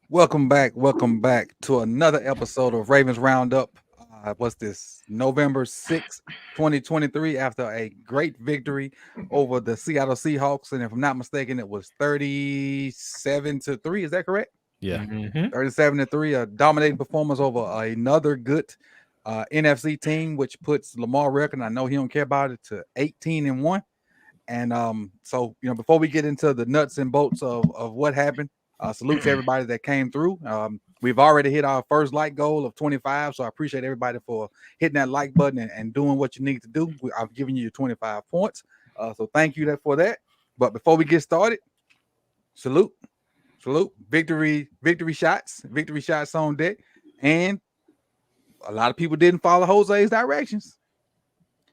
Welcome back to another episode of Ravens Roundup. What's this? November 6th, 2023, after a great victory over the Seattle Seahawks. And if I'm not mistaken, it was 37-3. Is that correct? Yeah. 37-3, a dominating performance over another good NFC team, which puts Lamar record, I know he don't care about it, to 18-1. And so, before we get into the nuts and bolts of what happened, salute to everybody that came through. We've already hit our first like goal of 25, so I appreciate everybody for hitting that like button and doing what you need to do. I've given you your 25 points, so thank you for that. But before we get started, salute, victory shots on deck. And a lot of people didn't follow Jose's directions.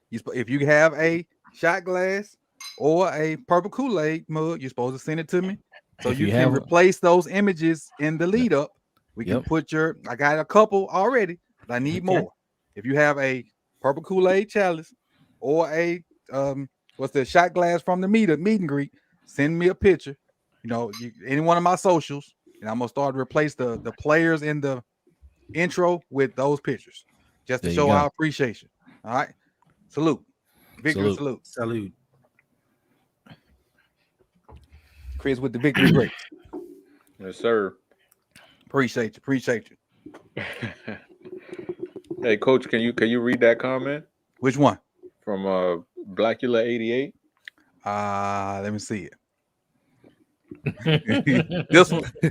If you have a shot glass or a purple Kool-Aid mug, you're supposed to send it to me. So you can replace those images in the lead up. We can put I got a couple already, but I need more. If you have a purple Kool-Aid chalice or a what's the shot glass from the meet and greet, send me a picture. Any one of my socials, and I'm gonna start to replace the players in the intro with those pictures, just to show our appreciation. All right. Salute. Victory salute. Chris with the victory break. Yes, sir. Appreciate you. Hey, Coach, can you read that comment? Which one? From Blackula 88. Let me see it. This one. We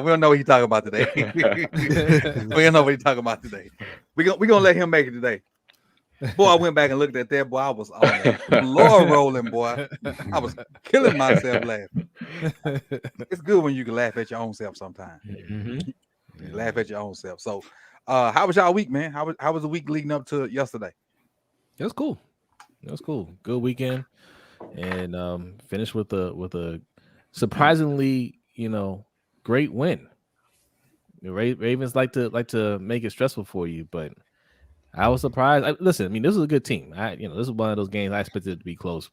don't know what he's talking about today. We don't know what he's talking about today. We're gonna let him make it today. Boy, I went back and looked at that. Boy, I was on the floor rolling, boy. I was killing myself laughing. It's good when you can laugh at your own self sometimes. Mm-hmm. Laugh at your own self. So, how was y'all week, man? How was the week leading up to yesterday? It was cool. Good weekend, and finished with a surprisingly, great win. The Ravens like to make it stressful for you, but I was surprised. Listen, I mean, this was a good team. This is one of those games I expected it to be close,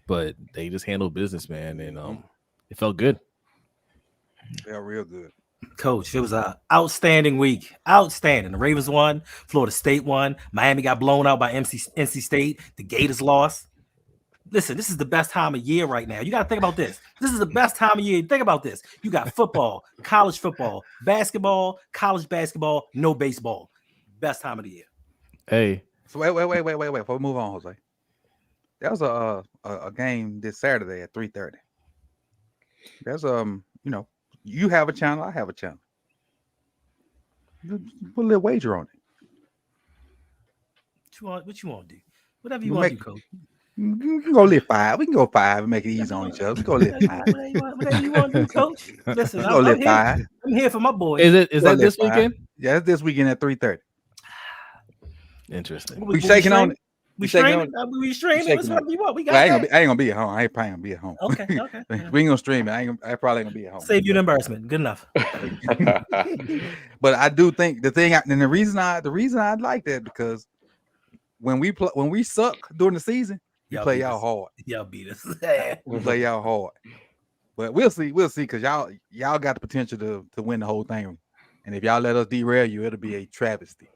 but they just handled business, man, and it felt good. Yeah, real good. Coach, it was an outstanding week. Outstanding. The Ravens won. Florida State won. Miami got blown out by NC State. The Gators lost. Listen, this is the best time of year right now. You got to think about this. This is the best time of year. Think about this. You got football, college football, basketball, college basketball, no baseball. Best time of the year. Hey. So wait. Before we move on, Jose. That was a game this Saturday at 3:30. There's you have a channel, I have a channel. Put a little wager on it. What you want to do? Whatever you want to do, Coach. You can go live 5. We can go 5 and make it easy on each other. We go live 5. Whatever you want to do, Coach. Listen, I'm here. I'm here for my boys. Is that this weekend? Yeah, it's this weekend at 3:30. Interesting. We shaking on it. We streaming. Whatever you want. We got. I ain't gonna be at home. I ain't probably gonna be at home. Okay. We ain't gonna stream it. I probably ain't gonna be at home. Save you an embarrassment. Good enough. But I do think the reason I like that because when we suck during the season, we play y'all hard. Y'all beat us. We play y'all hard. But we'll see because y'all got the potential to win the whole thing And if y'all let us derail you, it'll be a travesty.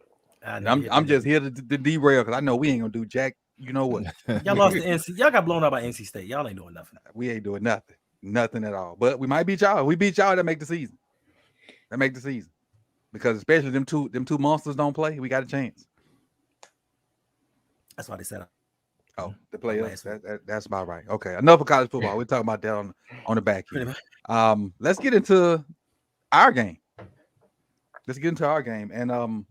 I And need to hit I'm that just here to derail because I know we ain't gonna do jack. You know what? Y'all lost to NC. Y'all got blown out by NC State. Y'all ain't doing nothing. We ain't doing nothing at all. But we might beat y'all. We beat y'all. That make the season. Because especially them two monsters don't play. We got a chance. That's why they said. Oh, the playoffs. That's about right. Okay, enough of college football. We're talking about that on the back end. Let's get into our game. And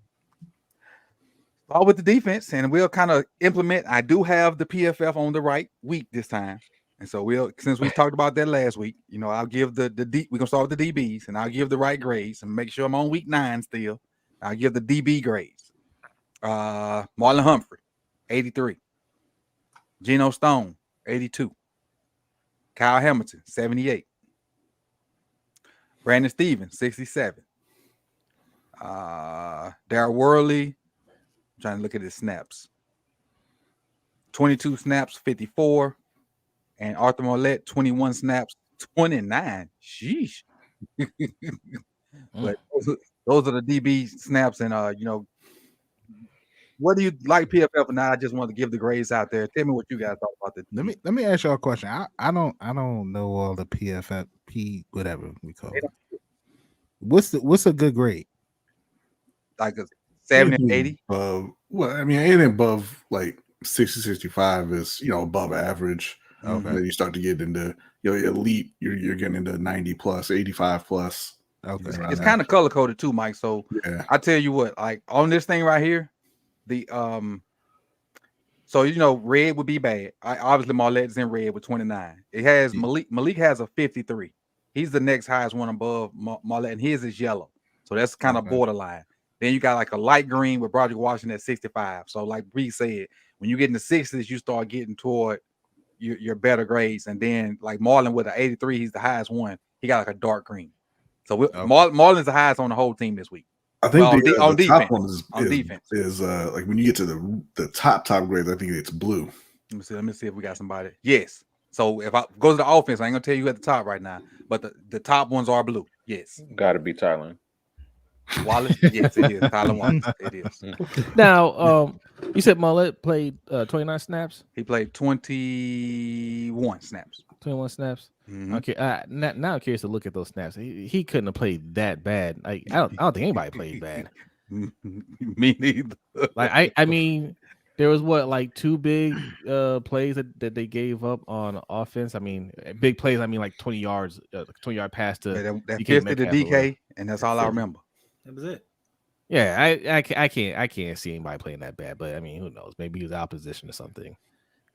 start with the defense, and we'll kind of implement. I do have the PFF on the right week this time, and so since we talked about that last week, I'll give the we're gonna start with the DBs, and I'll give the right grades and make sure I'm on week 9 still. I'll give the DB grades. Marlon Humphrey, 83. Geno Stone, 82. Kyle Hamilton, 78. Brandon Stevens, 67. Darryl Worley, I'm trying to look at his snaps. 22 snaps, 54. And Arthur Mollett, 21 snaps, 29. Sheesh. But those are the DB snaps, and what do you like PFF or not? I just want to give the grades out there. Tell me what you guys thought about this. Let me ask y'all a question. I don't know all the PFF whatever we call it. What's a good grade? Like a 70 or 80? Well, I mean, anything above like 60, 65 is above average. Okay. And then you start to get into elite. You're getting into 90 plus, 85 plus. Okay. It's kind of color coded too, Mike. So yeah. I tell you what, like on this thing right here, the red would be bad. Obviously Marlette's in red with 29. It has Malik has a 53. He's the next highest one above Marlette, and his is yellow. So that's kind of borderline. Then you got like a light green with Broderick Washington at 65. So like Bree said, when you get in the 60s, you start getting toward your better grades. And then like Marlon with an 83, he's the highest one. He got like a dark green. So Marlon's the highest on the whole team this week. I think the defense. Top one is defense. Like when you get to the top grades, I think it's blue. Let me see if we got somebody. Yes. So if I go to the offense, I ain't gonna tell you at the top right now, but the top ones are blue. Yes. Got to be Tyler Wallace. Yes, it is. Tyler Wallace. It is. Now, you said Mollett played 29 snaps. He played 21 snaps. 21 snaps. Mm-hmm. Okay. Now I'm curious to look at those snaps. He couldn't have played that bad. Like I don't think anybody played bad. Me neither. Like I mean, there was like 2 big plays that they gave up on offense. I mean, big plays. I mean, like 20 yards, 20-yard pass to that 50 to DK, and that's all I remember. That was it. Yeah, I can't see anybody playing that bad. But I mean, who knows? Maybe he was out of position or something.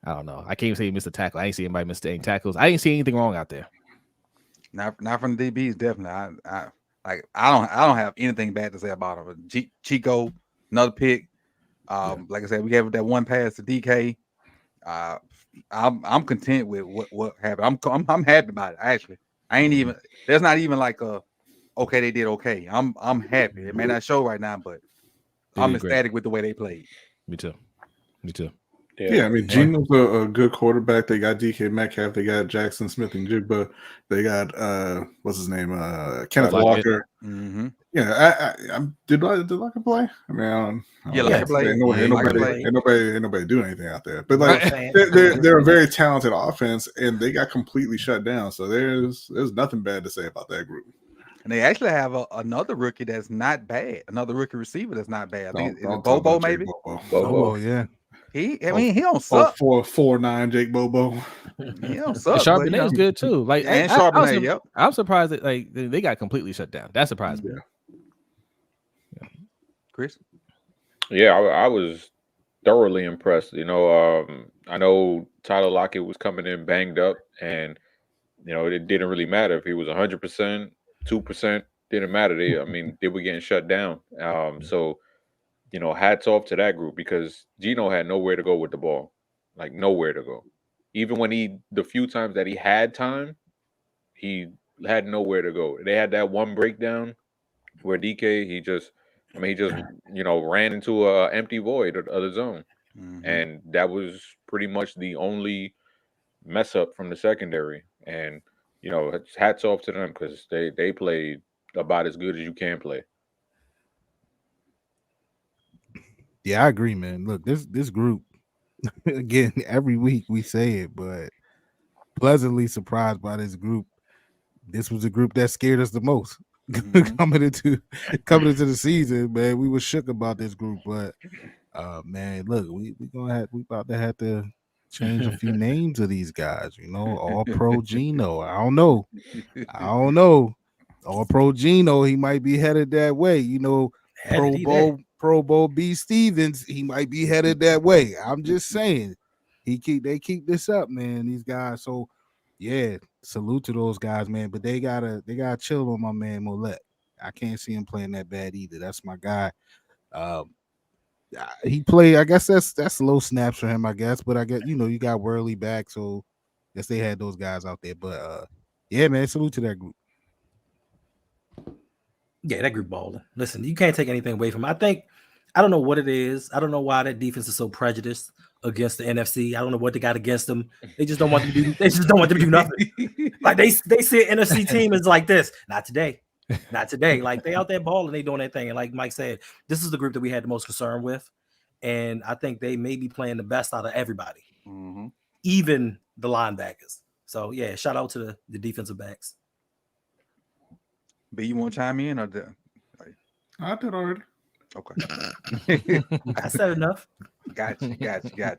I don't know. I can't even say he missed a tackle. I ain't see anybody miss any tackles. I didn't see anything wrong out there. Not from the DBs, definitely. I don't have anything bad to say about him. Chico, another pick. Like I said, we gave that one pass to DK. I'm content with what happened. I'm happy about it. Actually, I ain't even. There's not even like okay, they did okay. I'm happy. It may not show right now, but I'm ecstatic with the way they played. Me too. Yeah, I mean, Geno's a good quarterback. They got DK Metcalf. They got Jackson Smith and Jigba. They got what's his name? Kenneth Walker. Mm-hmm. Yeah, did Walker play? I mean, Like play. Ain't nobody doing anything out there. But like, they're a very talented offense, and they got completely shut down. So there's nothing bad to say about that group. And they actually have another rookie that's not bad. Another rookie receiver that's not bad. I think it's Bobo, maybe. Bobo, yeah. He don't suck. 4'9" Jake Bobo. He don't suck. Charbonnet's good too. Like and Charbonnet, yep. I'm surprised that like they got completely shut down. That surprised me. Yeah. Chris? Yeah, I was thoroughly impressed. I know Tyler Lockett was coming in banged up, and it didn't really matter if he was 100%, 2%. Didn't matter. They were getting shut down. So. Hats off to that group because Geno had nowhere to go with the ball, like nowhere to go. Even when the few times that he had time, he had nowhere to go. They had that one breakdown where DK, he just ran into a empty void of the zone. Mm-hmm. And that was pretty much the only mess up from the secondary. And, hats off to them because they played about as good as you can play. Yeah, I agree, man. Look, this group again every week we say it, but pleasantly surprised by this group. This was the group that scared us the most coming into the season, man. We were shook about this group, but man, look, we about to have to change a few names of these guys, all pro Gino. I don't know. All pro Gino, he might be headed that way, Pro Bowl B Stevens, he might be headed that way. I'm just saying, they keep this up, man. These guys, so yeah, salute to those guys, man. But they gotta chill on my man Mollett. I can't see him playing that bad either. That's my guy. He played. I guess that's low snaps for him. I guess, but I guess you got Worley back, so I guess they had those guys out there. But yeah, man, salute to that group. Yeah, that group balling. Listen, you can't take anything away from it. I don't know what it is. I don't know why that defense is so prejudiced against the NFC. I don't know what they got against them. They just don't want them to do. They just don't want them to do nothing. Like they see an NFC team is like this. Not today. Not today. Like they out there balling, they doing their thing. And like Mike said, this is the group that we had the most concern with. And I think they may be playing the best out of everybody, even the linebackers. So yeah, shout out to the defensive backs. B, you want to chime in or the? I did already. Okay. I said enough. Got you.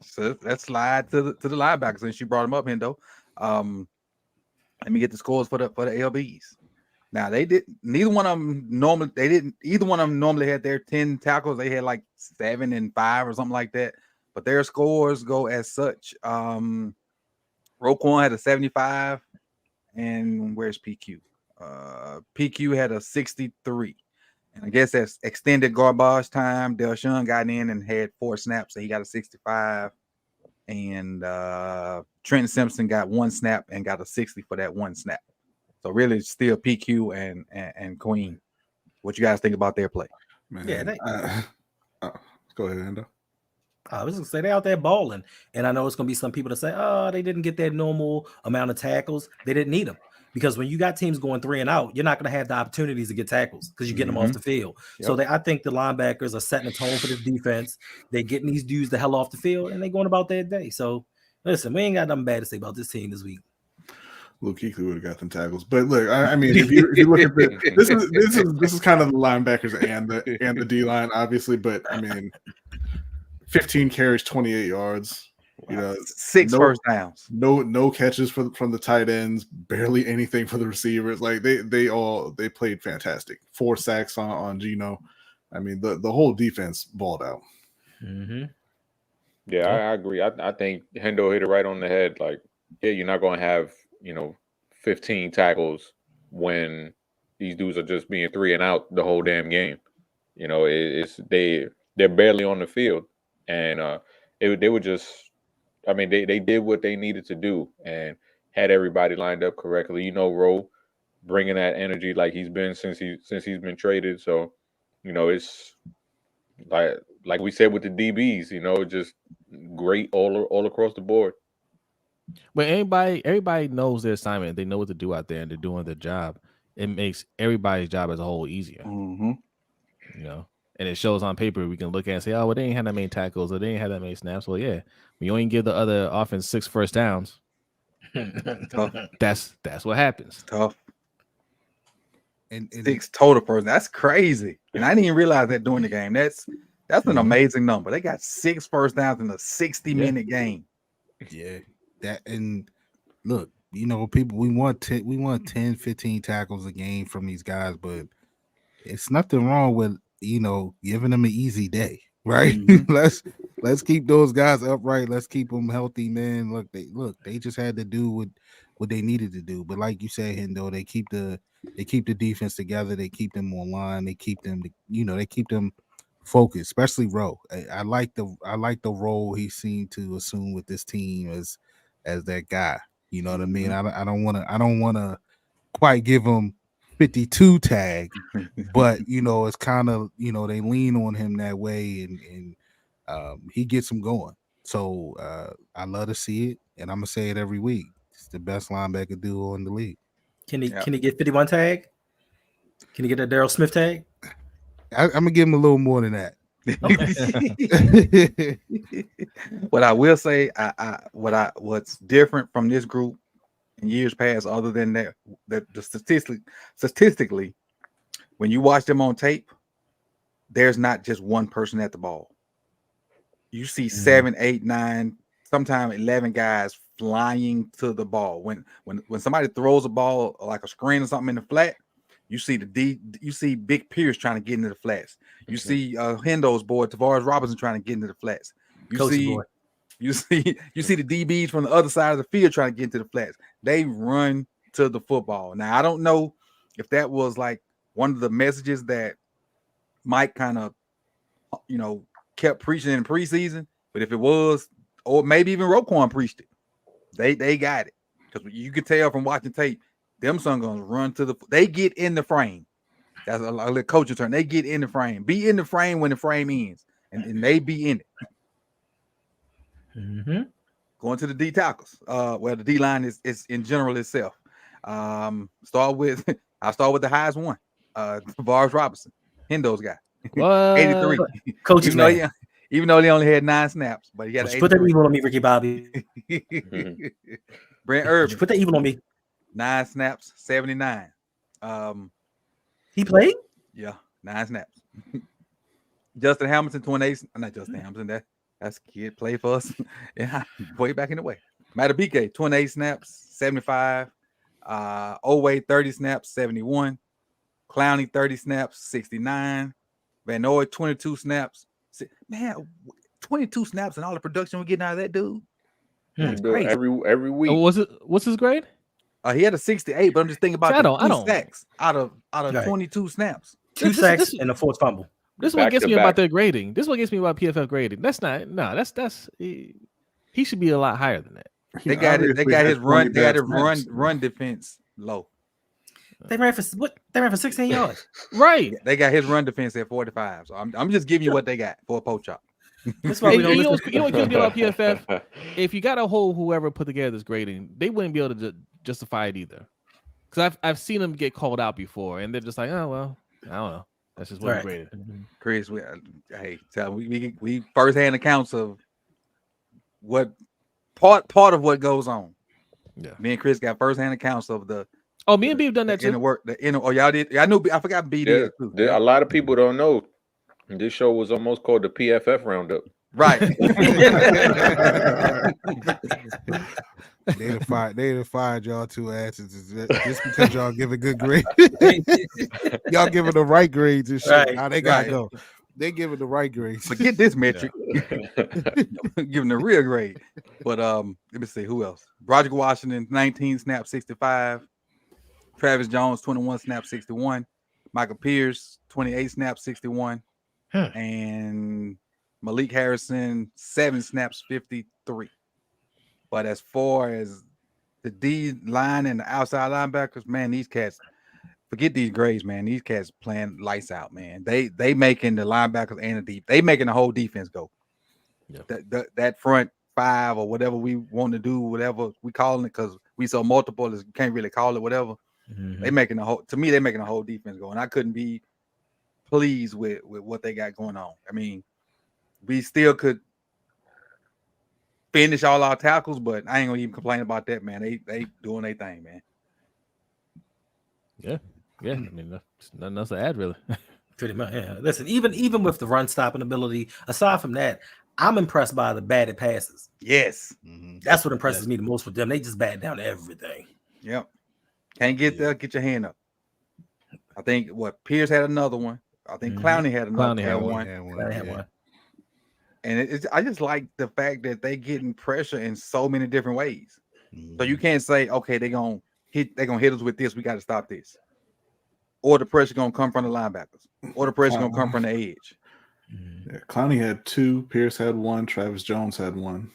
So let's slide to the linebackers since you brought them up, Hendo. Let me get the scores for the LBs. Now either one of them normally had their 10 tackles. They had like 7 and 5 or something like that. But their scores go as such. Roquan had a 75, and where's PQ? PQ had a 63. And I guess that's extended garbage time. Delshun got in and had 4 snaps, so he got a 65. And Trent Simpson got 1 snap and got a 60 for that 1 snap. So really, it's still PQ and Queen. What you guys think about their play? Man, yeah, go ahead, Endo. I was gonna say they out there balling, and I know it's gonna be some people that say, "Oh, they didn't get that normal amount of tackles. They didn't need them." Because when you got teams going 3 and out, you're not going to have the opportunities to get tackles because you're getting them off the field. Yep. So I think the linebackers are setting the tone for this defense. They're getting these dudes the hell off the field, and they're going about their day. So, listen, we ain't got nothing bad to say about this team this week. Luke Kuechly would have got them tackles, but look, I mean, if you look at this is kind of the linebackers and the D line, obviously, but I mean, 15 carries, 28 yards. 6 first downs. No catches from the tight ends. Barely anything for the receivers. Like they played fantastic. 4 sacks on Gino. I mean the whole defense balled out. Mm-hmm. Yeah, I agree. I think Hendo hit it right on the head. Like, yeah, you're not going to have 15 tackles when these dudes are just being 3 and out the whole damn game. They're barely on the field, and they were just. I mean, they did what they needed to do and had everybody lined up correctly. Rowe bringing that energy like he's been since he's been traded. So, it's like we said with the DBs, just great all across the board. But everybody knows their assignment. They know what to do out there, and they're doing their job. It makes everybody's job as a whole easier. Mm-hmm. And it shows on paper. We can look at and say, oh, well, they ain't had that many tackles or they ain't had that many snaps. Well, yeah, when you only give the other offense 6 first downs, that's what happens. Tough. And 6 total first. That's crazy. And I didn't even realize that during the game. That's an amazing number. They got 6 first downs in a 60-minute game. Yeah. That, and look, people, we want 10, 15 tackles a game from these guys, but it's nothing wrong with giving them an easy day, right? Mm-hmm. let's keep those guys upright. Let's keep them healthy, man. They just had to do what they needed to do. But like you said, Hendo, they keep the defense together. They keep them online. They keep them, they keep them focused, especially Rowe. I like the role he seemed to assume with this team as that guy. You know what I mean? I don't want to quite give him 52 tag, but it's kind of they lean on him that way, and he gets them going. So I love to see it, and I'm gonna say it every week. It's the best linebacker duo in the league. Can he get 51 tag? Can he get a Darryl Smith tag? I'm gonna give him a little more than that. What I will say, what's different from this group in years past, other than that the statistically, when you watch them on tape, there's not just one person at the ball. You see 7, 8, 9, sometimes 11 guys flying to the ball. When somebody throws a ball like a screen or something in the flat, you see you see Big Pierce trying to get into the flats. You see Hendo's boy Tavares Robinson trying to get into the flats. You see the DBs from the other side of the field trying to get into the flats. They run to the football. Now I don't know if that was like one of the messages that Mike kind of kept preaching in preseason, but if it was, or maybe even Roquan preached it, they got it, because you could tell from watching tape, them son gonna run to they get in the frame. That's a little coaching term. They get in the frame. Be in the frame when the frame ends, and they be in it. Going to the D tackles. Well, the D line is in general itself. I'll start with the highest one. Tavares Robinson, Hendo's guy. 83. Coaches, even though they only had 9 snaps, but he had put that evil on me, Ricky Bobby. Brent Irvin, put that evil on me. 9 snaps, 79. He played? Yeah, 9 snaps. Justin Hamilton, 28. Not Justin Hamilton. That's kid play for us. Yeah, way back in the way. Matabike, 28 snaps, 75. Oway, 30 snaps, 71. Clowney, 30 snaps, 69. Van Noy, 22 snaps. Man, 22 snaps and all the production we're getting out of that dude. That's crazy. Every week. What's his grade? He had a 68, but I'm just thinking about two sacks out of 22 snaps. 2 sacks and a forced fumble. This is what gets me about their grading. This is what gets me about PFF grading. That's he should be a lot higher than that. They got his run defense low. They ran for 16 yards. Right. They got his run defense at 45. So I'm just giving you what they got for a poach chop. That's why we don't you know what kills me about PFF? If you got to hold whoever put together this grading, they wouldn't be able to justify it either. Because I've seen them get called out before, and they're just like, oh well, I don't know. That's just what we graded. Chris, we firsthand accounts of what part of what goes on. Yeah, me and Chris got firsthand accounts of the. Oh, me and B have done that too. Y'all did. I knew. I forgot B did too. A lot of people don't know. This show was almost called the PFF Roundup. Right. They'd have fired y'all 2 asses just because y'all giving good grades. Y'all giving the right grades and shit. Right. How they gotta go. They giving the right grades. Forget this metric. Giving the real grade. But let me see who else. Roger Washington, 19 snaps, 65. Travis Jones, 21 snaps, 61. Michael Pierce, 28 snaps, 61. And Malik Harrison, 7 snaps, 53. But as far as the D line and the outside linebackers, man, these cats, forget these grades, man. These cats playing lights out, man. They making the linebackers and the deep. They making the whole defense go. Yep. That front 5 or whatever we want to do, whatever we calling it, because we so multiple, can't really call it whatever. They making the whole. To me, they making the whole defense go, and I couldn't be pleased with what they got going on. I mean, we still could finish all our tackles, but I ain't gonna even complain about that, man. They doing their thing, man. Yeah. I mean, there's nothing else to add, really. Pretty much. Yeah. Listen, even with the run stopping ability, aside from that, I'm impressed by the batted passes. Yes, that's what impresses me the most with them. They just bat down everything. Yep. Can't get there. Get your hand up. I think Pierce had another one. I think Clowney had another one. And I just like the fact that they getting pressure in so many different ways. So you can't say, okay, they're gonna hit us with this. We got to stop this, or the pressure gonna come from the linebackers, or the pressure gonna come from the edge. Yeah, Clowney had 2. Pierce had 1. Travis Jones had 1.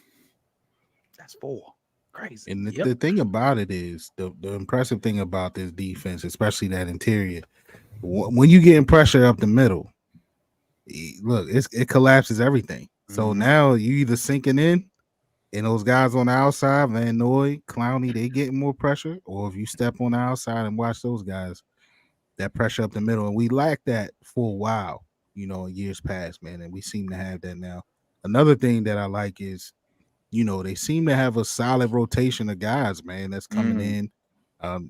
That's 4. Crazy. And the thing about it is the impressive thing about this defense, especially that interior, when you get pressure up the middle, look, it collapses everything. So now you either sinking in, and those guys on the outside, Van Noy, Clowney, they getting more pressure, or if you step on the outside and watch those guys, that pressure up the middle, and we lacked that for a while. in years past, man, and we seem to have that now. Another thing that I like is, they seem to have a solid rotation of guys, man, that's coming in.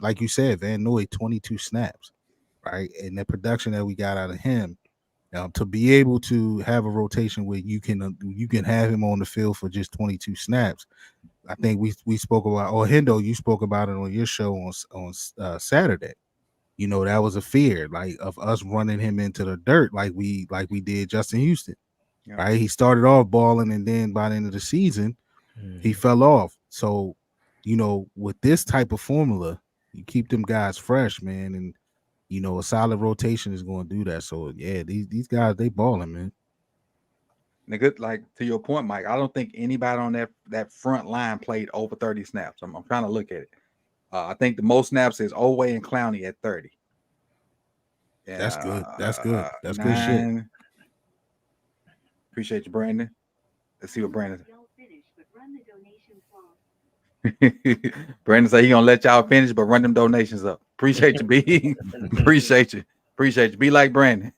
Like you said, Van Noy, 22 snaps, right? And the production that we got out of him, to be able to have a rotation where you can have him on the field for just 22 snaps. I think we spoke about, or Hendo, you spoke about it on your show on Saturday. That was a fear, like, of us running him into the dirt, like we did Justin Houston, right? He started off balling, and then by the end of the season, he fell off. So, with this type of formula, you keep them guys fresh, man, and a solid rotation is going to do that. So yeah, these guys, they balling, man. Nigga, like, to your point, Mike, I don't think anybody on that front line played over 30 snaps. I'm trying to look at it. I think the most snaps is Oweh and Clowney at 30. Yeah, That's good. That's good. That's 9. good shit. Appreciate you, Brandon. Let's see what Brandon. Brandon said he gonna let y'all finish, but run them donations up. Appreciate you, B. Appreciate you. Be like Brandon.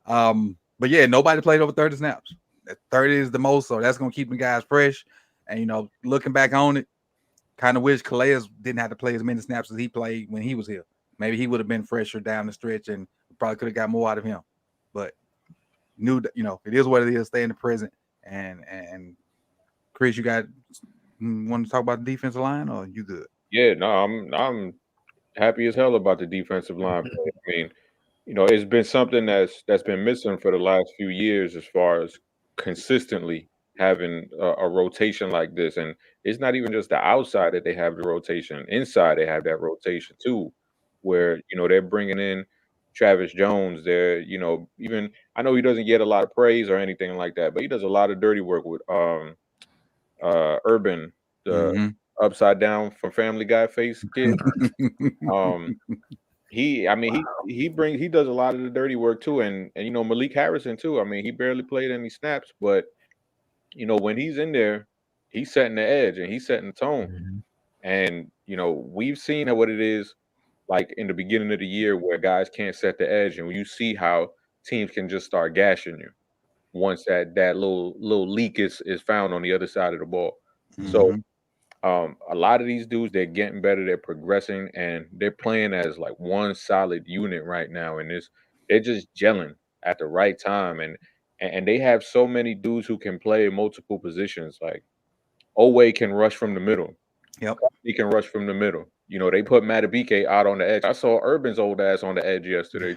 But yeah, nobody played over 30 snaps. 30 is the most, so that's gonna keep the guys fresh. And looking back on it, kind of wish Calais didn't have to play as many snaps as he played when he was here. Maybe he would have been fresher down the stretch and probably could have got more out of him. But it is what it is. Stay in the present. And Chris, you want to talk about the defensive line, or you good? Yeah, no, I'm happy as hell about the defensive line. I mean, it's been something that's been missing for the last few years, as far as consistently having a rotation like this. And it's not even just the outside that they have the rotation. Inside, they have that rotation too, where they're bringing in Travis Jones. They're even, I know he doesn't get a lot of praise or anything like that, but he does a lot of dirty work with Urban, the upside down from Family Guy face kid. He does a lot of the dirty work too, and Malik Harrison too. I mean, he barely played any snaps, but when he's in there, he's setting the edge and he's setting the tone. And we've seen what it is like in the beginning of the year, where guys can't set the edge, and when you see how teams can just start gashing you once that little leak is found on the other side of the ball. So a lot of these dudes, they're getting better, they're progressing, and they're playing as like one solid unit right now. And they're just gelling at the right time. And they have so many dudes who can play multiple positions. Like Oweh can rush from the middle. Yep. He can rush from the middle. They put Matabike out on the edge. I saw Urban's old ass on the edge yesterday.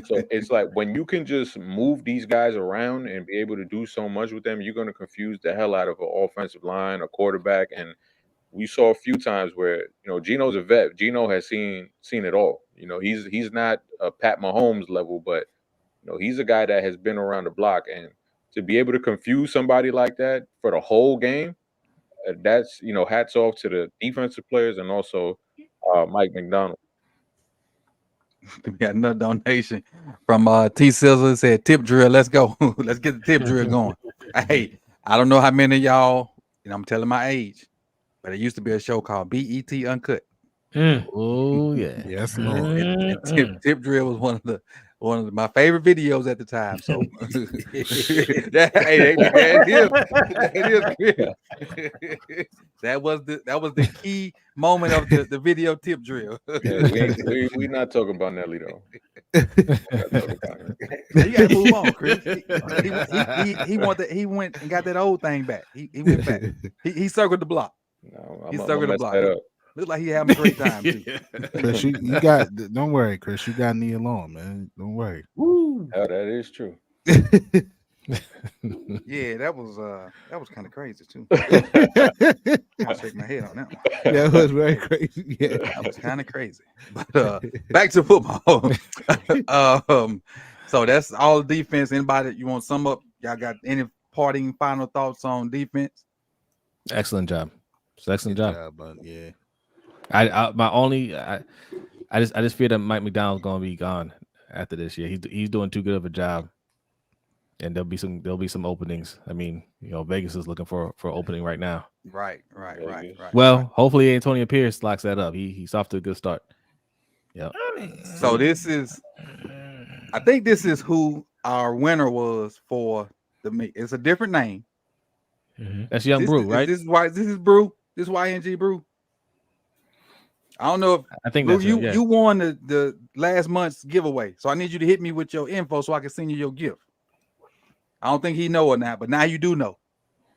So it's like, when you can just move these guys around and be able to do so much with them, you're going to confuse the hell out of an offensive line, a quarterback. And we saw a few times where, Geno's a vet. Geno has seen it all. He's not a Pat Mahomes level, but he's a guy that has been around the block. And to be able to confuse somebody like that for the whole game, that's, hats off to the defensive players and also Mike McDonald. We got another donation from T Sizzle. Said, tip drill, let's go. Let's get the tip drill going. Hey, I don't know how many of y'all, I'm telling my age, but it used to be a show called BET Uncut. Oh yeah. Yes, Lord. And tip drill was one of my favorite videos at the time. So that was the key moment of the video tip drill. Yeah, we not talking about Nelly though. You gotta move on, Chris. He went and got that old thing back. He went back. He circled the block. No, He circled the block. That up. Looks like he having a great time too. Chris, you got, don't worry, Chris. You got Nia Long, man. Don't worry. Woo. Oh, that is true. Yeah, that was kind of crazy too. I shake my head on that one. That was very crazy. Yeah, that was kind of crazy. But back to football. So that's all the defense. Anybody you want to sum up? Y'all got any parting final thoughts on defense? Excellent job. It's an excellent job. But yeah. I just fear that Mike McDonald's gonna be gone after this year. He's doing too good of a job, and there'll be some openings. I mean, Vegas is looking for opening right now. Right. Well, hopefully Antonio Pierce locks that up. He's off to a good start. Yeah. So this is I think this is who our winner was for the meet. It's a different name. That's Young Brew, right? This is Brew. This is YNG Brew. I don't know if I think Brew, that's you won the last month's giveaway. So I need you to hit me with your info so I can send you your gift. I don't think he know or not, but now you do know.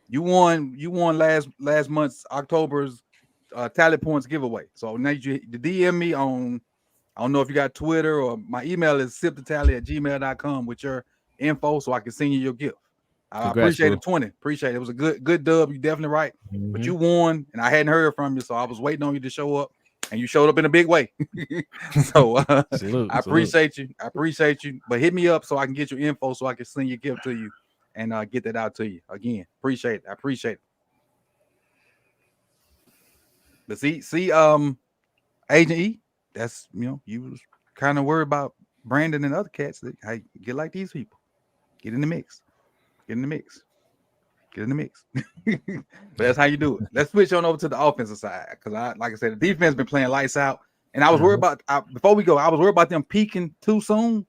You won last month's October's tally points giveaway. So now you DM me on, I don't know if you got Twitter, or my email is sipthetally@gmail.com with your info so I can send you your gift. I appreciate it. 20. Appreciate it. It was a good dub. You definitely right. But you won, and I hadn't heard from you, so I was waiting on you to show up, and you showed up in a big way. So I appreciate you. I appreciate you. But hit me up so I can get your info so I can send your gift to you and get that out to you. Again, appreciate it. I appreciate it. But see, Agent E, that's, you was kind of worried about Brandon and other cats. Hey, get like these people. Get in the mix. Get in the mix. Get in the mix. But that's how you do it. Let's switch on over to the offensive side. Because like I said, the defense been playing lights out. And I was worried about before we go, I was worried about them peaking too soon.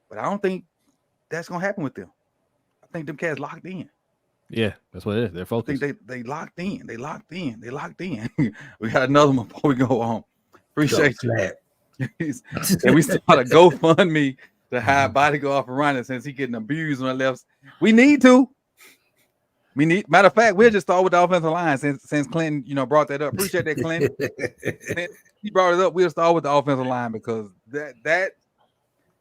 But I don't think that's gonna happen with them. I think them cats locked in. Yeah, that's what it is. They're focused. I think they locked in. They locked in. They locked in. We got another one before we go on. Appreciate you. And we start a GoFundMe to have Body go off and running since he getting abused on the left. We need to. Matter of fact, we'll just start with the offensive line since Clinton, brought that up. Appreciate that, Clinton. He brought it up. We'll start with the offensive line because that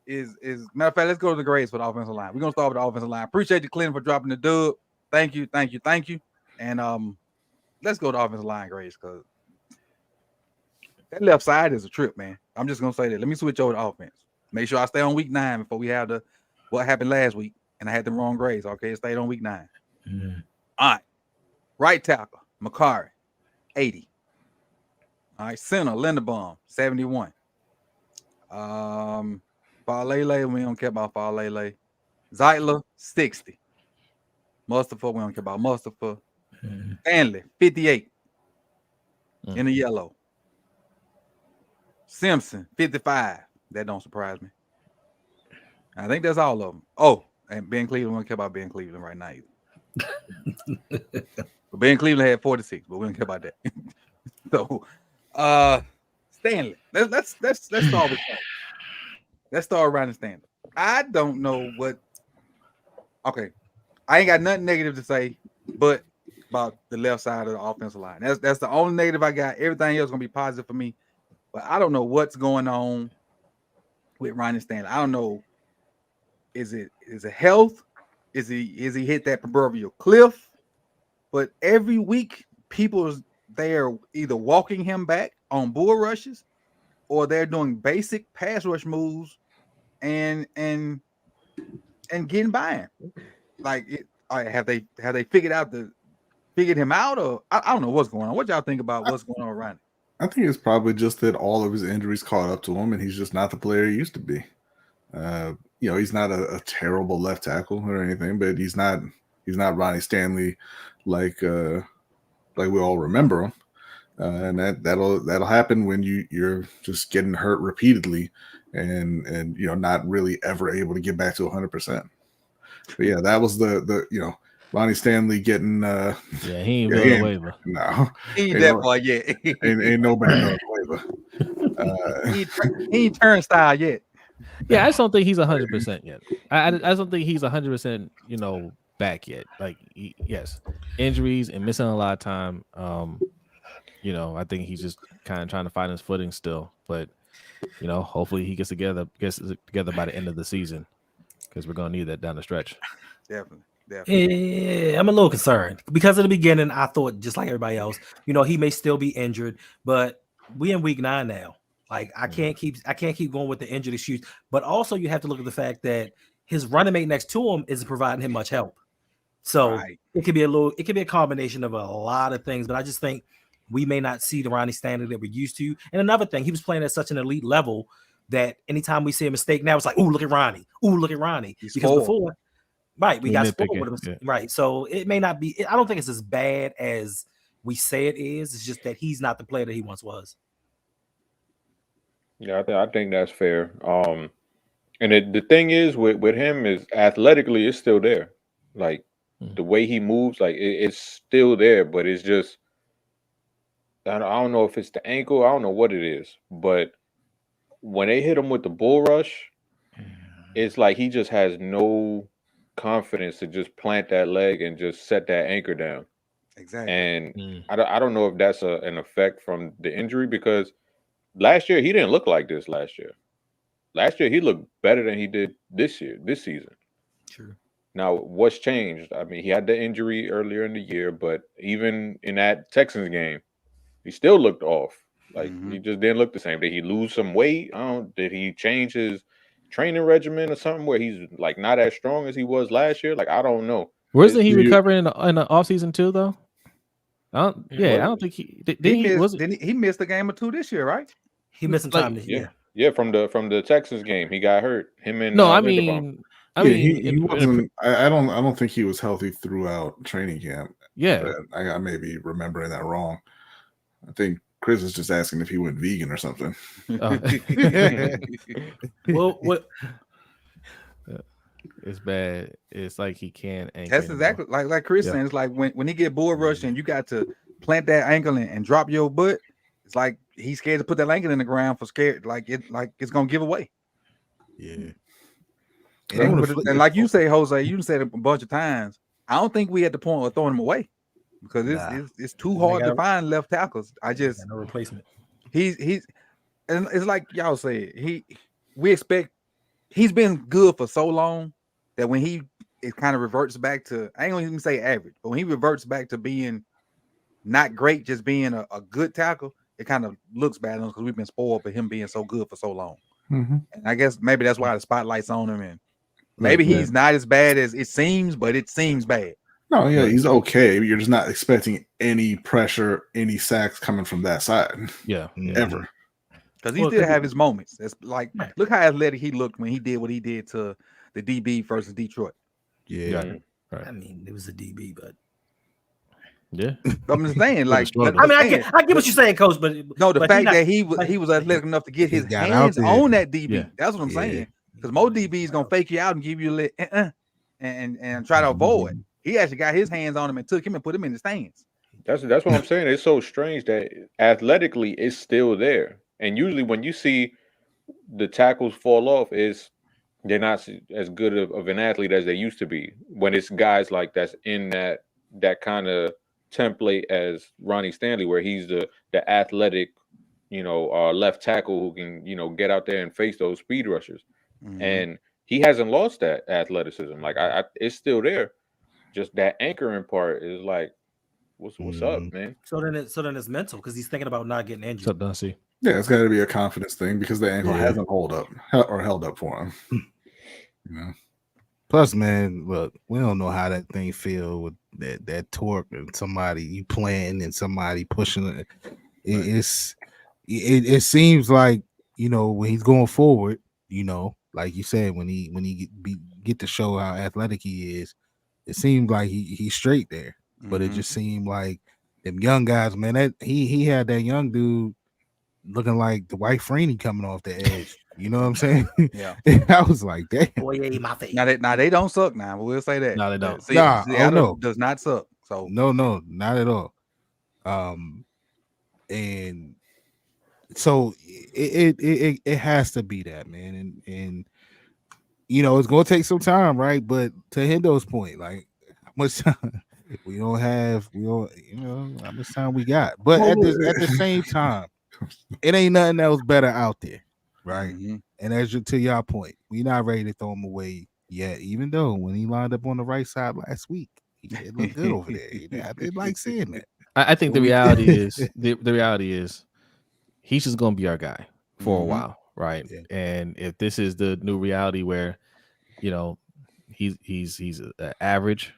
is matter of fact. Let's go to the grades for the offensive line. We're gonna start with the offensive line. Appreciate you, Clinton, for dropping the dub. Thank you. And let's go to offensive line grades because that left side is a trip, man. I'm just gonna say that. Let me switch over to offense. Make sure I stay on week 9 before we have what happened last week, and I had the wrong grades. Okay, it stayed on week 9. All right, right tackle McCarry, 80. All right, center Linderbaum, 71. Falele, we don't care about Falele. Zeitler, 60. Mustafa, we don't care about Mustafa. Stanley, 58 in the yellow. Simpson, 55. That don't surprise me. I think that's all of them. Oh, and Ben Cleveland, we don't care about Ben Cleveland right now either. But Ben Cleveland had 46, but we don't care about that. So, Stanley, let's start with Stanley. Let's start around the Stanley. I don't know what. Okay, I ain't got nothing negative to say, but about the left side of the offensive line. That's the only negative I got. Everything else is gonna be positive for me. But I don't know what's going on with Ronnie Stanley. I don't know. Is it health? Is he hit that proverbial cliff? But every week, they're either walking him back on bull rushes, or they're doing basic pass rush moves and getting by him. Like, have they figured him out, or I don't know what's going on. What y'all think about what's going on around it? I think it's probably just that all of his injuries caught up to him, and he's just not the player he used to be. He's not a terrible left tackle or anything, but he's not Ronnie Stanley like we all remember him. And that'll happen when you're just getting hurt repeatedly and not really ever able to get back to 100%. But yeah, that was the Ronnie Stanley getting he ain't built a waiver. No, he ain't that boy yet. ain't nobody built a waiver. He ain't turnstile yet. Yeah, I just don't think he's 100% yet. I don't think he's 100%, back yet. Like, yes, injuries and missing a lot of time. I think he's just kind of trying to find his footing still. But hopefully he gets together by the end of the season because we're gonna need that down the stretch. Definitely. Yeah, I'm a little concerned because at the beginning I thought just like everybody else, he may still be injured, but we in week 9 now. Like I can't keep going with the injured excuse. But also you have to look at the fact that his running mate next to him isn't providing him much help. So it could be a combination of a lot of things. But I just think we may not see the Ronnie Stanley that we're used to. And another thing, he was playing at such an elite level that anytime we see a mistake now, it's like, ooh, look at Ronnie. Ooh, look at Ronnie. He's because before, we got spoiled with him. Yeah. Right. So it may not be. I don't think it's as bad as we say it is. It's just that he's not the player that he once was. Yeah, I think that's fair. And the thing is with him is athletically, it's still there. Like the way he moves, like it's still there, but it's just I don't know if it's the ankle. I don't know what it is, but when they hit him with the bull rush, it's like he just has no confidence to just plant that leg and just set that anchor down. Exactly. And I don't know if that's an effect from the injury, because last year he didn't look like this. Last year he looked better than he did this season. True. Now, what's changed? I mean, he had the injury earlier in the year, but even in that Texans game, he still looked off. Like he just didn't look the same. Did he lose some weight? Did he change his training regimen or something where he's like not as strong as he was last year? Like I don't know. Wasn't he recovering in the offseason too, though? I don't think he missed a game or two this year, right? He missed some time this year. Yeah, from the Texans game, he got hurt. Him and he wasn't. I don't think he was healthy throughout training camp. Yeah, I may be remembering that wrong. I think Chris is just asking if he went vegan or something. Well, what? It's bad. It's like he can't anchor. That's exactly like Chris saying. It's like when he get bull rushed and you got to plant that ankle and drop your butt. It's like he's scared to put that ankle in the ground for scared, like it's gonna give away. Yeah. And like you say, Jose, you said it a bunch of times. I don't think we at the point of throwing him away because it's too hard to find left tackles. No replacement. He's and it's like y'all say we expect he's been good for so long that when it kind of reverts back to, I ain't gonna even say average, but when he reverts back to being not great, just being a good tackle, it kind of looks bad on us because we've been spoiled for him being so good for so long. And I guess maybe that's why the spotlight's on him, and maybe he's not as bad as it seems, but it seems bad. No, yeah, he's okay. You're just not expecting any pressure, any sacks coming from that side. Yeah. Ever. Because he still have his moments. It's like, look how athletic he looked when he did what he did to the DB versus Detroit. Yeah. Right. I mean, it was a DB, but yeah, I'm just saying, like, I mean, I get what you're saying, Coach, but no, the fact that he was athletic enough to get his hands on that DB. That's what I'm saying. Because most DBs gonna fake you out and give you a little and try to avoid. He actually got his hands on him and took him and put him in the stands. That's what I'm saying. It's so strange that athletically it's still there. And usually when you see the tackles fall off, they're not as good of an athlete as they used to be. When it's guys like that's in that kind of template as Ronnie Stanley, where he's the athletic, left tackle who can, get out there and face those speed rushers. And he hasn't lost that athleticism. Like it's still there. Just that anchoring part is like, what's up, man? So then it's mental because he's thinking about not getting injured. What's up, Duncy? Yeah, it's got to be a confidence thing because the ankle hasn't held up for him. Plus, man, look, we don't know how that thing feel with that torque and somebody you playing and somebody pushing it. It seems like when he's going forward, like you said, when he get to show how athletic he is, it seems like he's straight there. But it just seemed like them young guys, man. That he had that young dude looking like the White Freeney coming off the edge. You know what I'm saying? Yeah. I was like, damn. Boy, my face. Now they don't suck now, but we'll say that. No, they don't. Seattle does not suck. So no, not at all. And so it has to be that, man. And it's gonna take some time, right? But to Hendo's point, like how much time we don't how much time we got. But at the same time, it ain't nothing else better out there, right? And as to y'all point, we're not ready to throw him away yet, even though when he lined up on the right side last week, he did look good over there. I did like seeing that. I think the reality is he's just gonna be our guy for a while, right? Yeah. And if this is the new reality where he's an average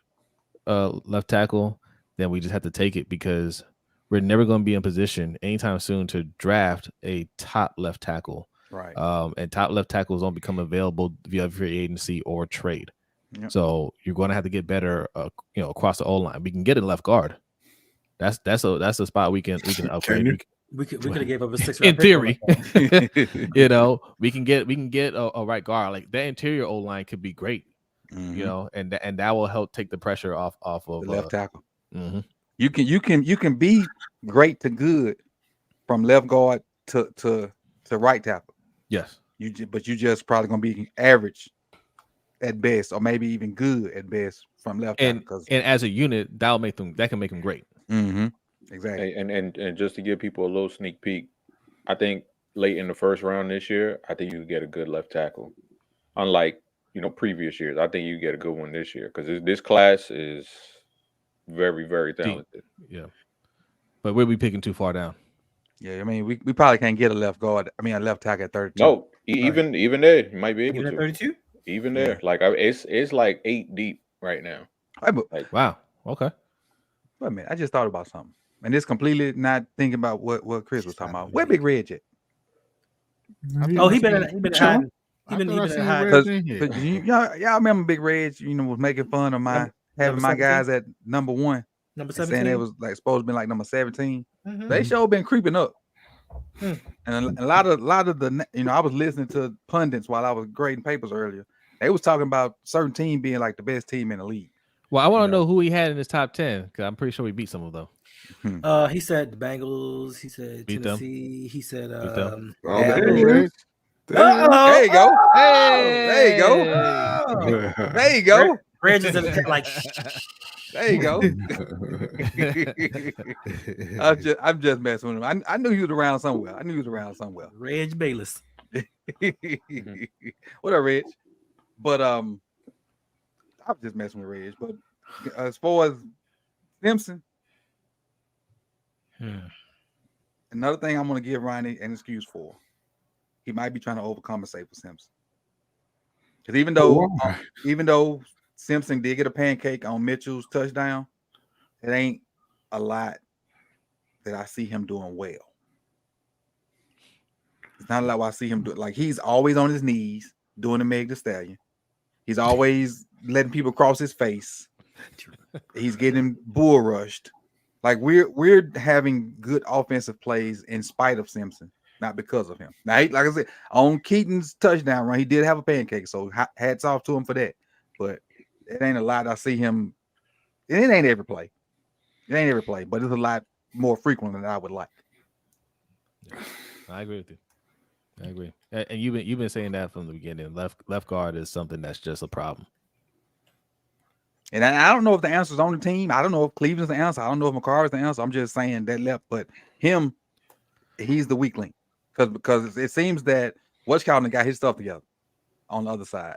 left tackle, then we just have to take it because we're never going to be in position anytime soon to draft a top left tackle. Right. And top left tackles don't become available via free agency or trade. Yep. So you're going to have to get better, across the O line. We can get a left guard. That's a spot we can upgrade. We could have gave up a 6 In round pick on theory, that. you know, we can get a right guard. Like that interior O line could be great, Mhm. you know, and that will help take the pressure off of the left tackle. mhm. You can be great to good from left guard to right tackle. Yes. But you just probably gonna be average at best, or maybe even good at best from left tackle. And as a unit, that can make them great. Exactly. And just to give people a little sneak peek, I think late in the first round this year, I think you get a good left tackle. Unlike previous years, I think you get a good one this year because this class is very, very talented. Yeah, but we'll be picking too far down. Yeah, I mean, we probably can't get a left guard. I mean, a left tackle at 32. No, even there, you might be able Even to. at 32? Even there, like it's like 8 deep right now. Like, wow. Okay. Wait a minute, I just thought about something, and it's completely not thinking about what Chris was talking about. Where Big Red at? Oh, he been hiding. He been hiding. Y'all remember Big Red? Was making fun of having my guys at number 1. Number 17. Saying it was like supposed to be like number 17. Mhm. They sure been creeping up. And a lot of the I was listening to pundits while I was grading papers earlier. They was talking about certain team being like the best team in the league. Well, I want to know who he had in his top 10 because I'm pretty sure we beat some of them. He said the Bengals. He said Beat Tennessee. Them. He said there you go. There you go. Hey, there you go. There you go. Reg is in the pit like. There you go. I'm just messing with him. I knew he was around somewhere. Reg Bayless. What up, Reg? But I'm just messing with Reg. But as far as Simpson, another thing I'm going to give Ronnie an excuse for, he might be trying to overcompensate for Simpson. Because even though Simpson did get a pancake on Mitchell's touchdown, it ain't a lot that I see him doing well. It's not a lot I see him do. Like, he's always on his knees doing the Meg Thee Stallion. He's always letting people cross his face. He's getting bull rushed. Like, we're having good offensive plays in spite of Simpson, not because of him. Now, like I said, on Keaton's touchdown run, he did have a pancake, so hats off to him for that. But it ain't a lot I see him. It ain't every play. But it's a lot more frequent than I would like. I agree with you. I agree. And you've been saying that from the beginning. Left guard is something that's just a problem. And I don't know if the answer's on the team. I don't know if Cleveland's the answer. I don't know if McCarr is the answer. I'm just saying that left, but he's the weak link. Because it seems that Calvin got his stuff together on the other side.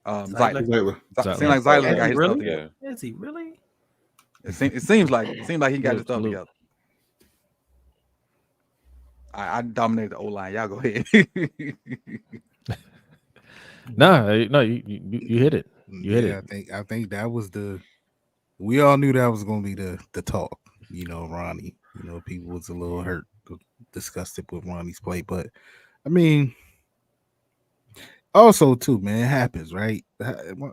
Zeitler. Seems like Zeitler got his stuff together. Is he really? It seems like he got his stuff together. I dominated the O-line. Y'all go ahead. No, you hit it. You hit it. I think that was we all knew that was going to be the talk. Ronnie. People was a little hurt, disgusted with Ronnie's play, but I mean, also too, man, it happens, right?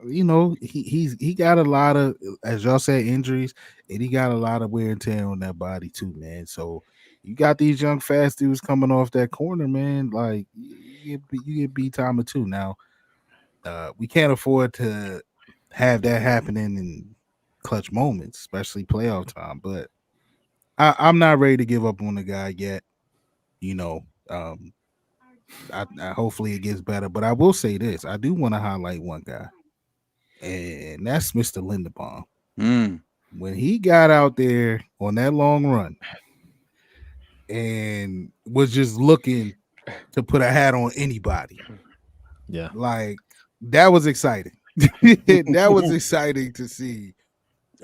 He got a lot of, as y'all said, injuries, and he got a lot of wear and tear on that body too, man. So you got these young fast dudes coming off that corner, man. Like you get beat time or two. Now, we can't afford to have that happening in clutch moments, especially playoff time. But I'm not ready to give up on the guy yet. Hopefully it gets better. But I will say this: I do want to highlight one guy, and that's Mr. Linderbaum. When he got out there on that long run and was just looking to put a hat on anybody. Yeah. Like, that was exciting. That was exciting to see.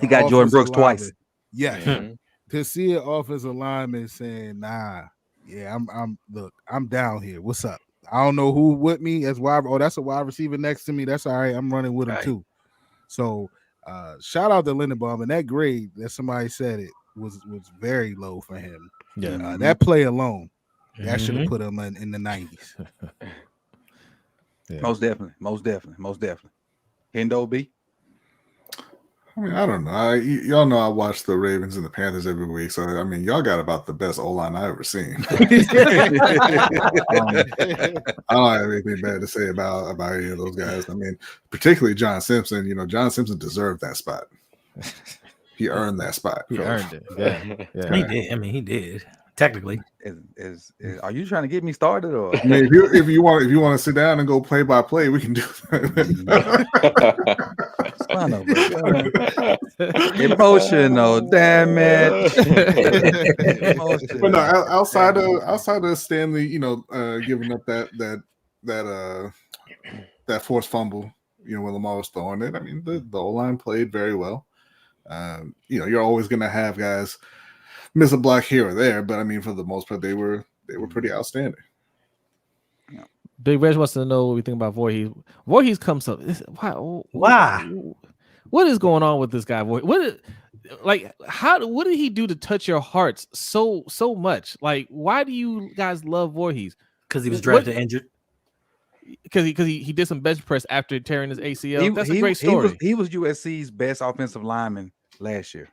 He got Jordan Brooks twice. Yes. Mm-hmm. To see an offensive lineman saying, nah, yeah, I'm down here. What's up? I don't know who with me as wide. Oh, that's a wide receiver next to me. That's all right. I'm running with him too. So shout out to Linderbaum, and that grade that somebody said it was very low for him. Yeah, that play alone, that should have put him in the 90s. Yeah. Most definitely. Hendo B. I mean, I don't know. Y'all know I watch the Ravens and the Panthers every week, so I mean, y'all got about the best O-line I ever seen. I don't have anything bad to say about any of those guys. I mean, particularly John Simpson. You know, John Simpson deserved that spot. He earned that spot. He earned it. Yeah. He did. I mean, he did. Technically. Are you trying to get me started, or I mean, if you want to sit down and go play by play, we can do that. Emotional damage. But no, outside of Stanley, you know, giving up that forced fumble, you know, when Lamar was throwing it. I mean, the O-line played very well. You know, you're always going to have guys miss a block here or there, but I mean, for the most part, they were pretty outstanding. Big Reg wants to know what we think about Voorhees. Voorhees comes up. Why? What is going on with this guy? What did he do to touch your hearts so much? Like, why do you guys love Voorhees? Because he was drafted injured. Because he did some bench press after tearing his ACL. That's a great story. He was USC's best offensive lineman last year.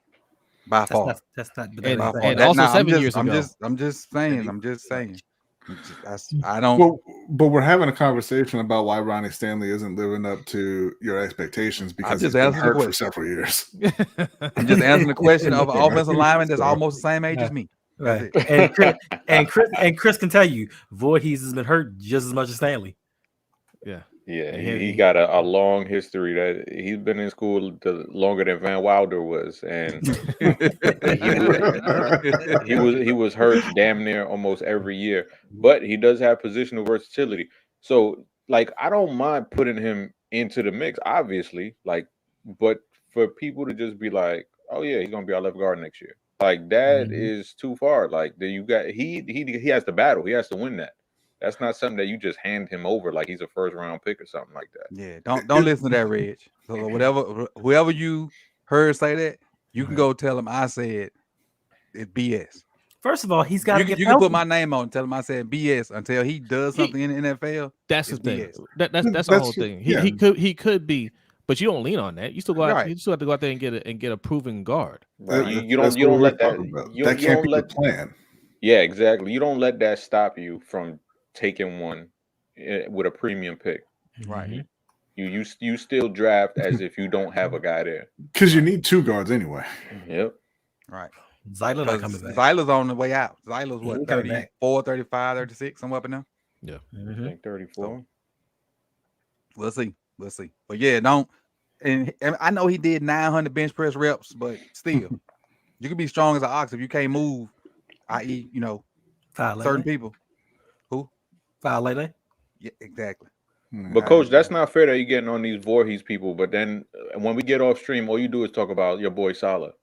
By far. That's not. And also 7 years ago. I'm just saying. I don't. But we're having a conversation about why Ronnie Stanley isn't living up to your expectations because he's been hurt for several years. I'm just answering the question of an offensive lineman that's almost the same age as me. Right. And Chris can tell you, Voorhees has been hurt just as much as Stanley. Yeah. Yeah, he got a long history that he's been in school longer than Van Wilder was, and he was hurt damn near almost every year. But he does have positional versatility, so like I don't mind putting him into the mix, obviously. Like, but for people to just be like, "Oh yeah, he's gonna be our left guard next year," like that is too far. Like you got he has to battle, he has to win that. That's not something that you just hand him over like he's a first round pick or something like that. Yeah, don't listen to that, Reg. So whoever you heard say that, you can go tell him I said it's BS. First of all, he's got to get. You can put my name on and tell him I said BS until he does something in the NFL. That's the thing. BS. That's the whole thing. He could be, but you don't lean on that. You still go out. You still have to go out there and get a proven guard. Right. You don't let that. That can't be the plan. Yeah, exactly. You don't let that stop you from taking one with a premium pick. Right. You still draft as if you don't have a guy there. Because you need two guards anyway. Yep. Right. Zyler not coming back. Zyler's on the way out. Zyler's what, 34, 35, 36, somewhere up in there? Yeah. I think 34. We'll see. But yeah, and I know he did 900 bench press reps, but still, you can be strong as an ox if you can't move, i.e., you know, certain people. Foul Lele? Yeah, exactly. But coach, that's not fair that you're getting on these Voorhees people. But then when we get off stream, all you do is talk about your boy Salah.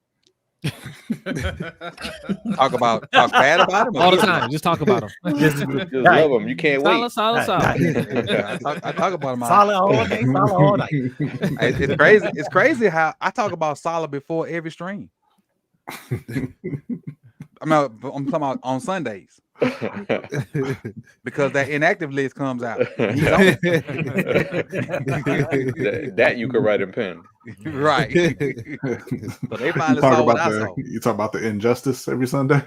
talk bad about him all the time. Just talk about him. just love him. You can't wait. Salah. I talk about him. Salah all day. Salah all night. It's crazy. It's crazy how I talk about Salah before every stream. I'm talking about on Sundays. Because that inactive list comes out. that you could write in pen. Right. So they finally saw what I saw. You talk about the injustice every Sunday.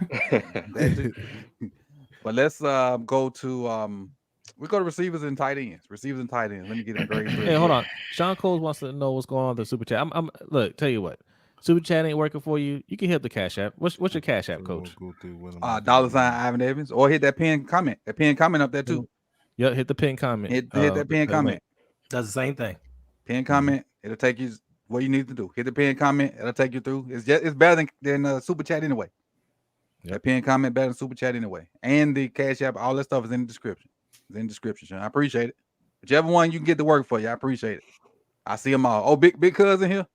But let's go to receivers and tight ends. Receivers and tight ends. Let me get a grade. Hey, hold on. Sean Cole wants to know what's going on with the super chat. Look, tell you what. Super chat ain't working for you. You can hit the Cash App. What's your Cash App, Coach? $sign IvanEvans, or hit that pin comment. That pin comment up there too. Yeah, hit the pin comment. Hit that pin comment. Does the same thing. Pin comment. It'll take you what you need to do. Hit the pin comment. It'll take you through. It's better than super chat anyway. Yep. That pin comment better than super chat anyway. And the Cash App, all that stuff is in the description. It's in the description, Sean. I appreciate it. Whichever one you can get to work for you, I appreciate it. I see them all. Oh, big cousin here.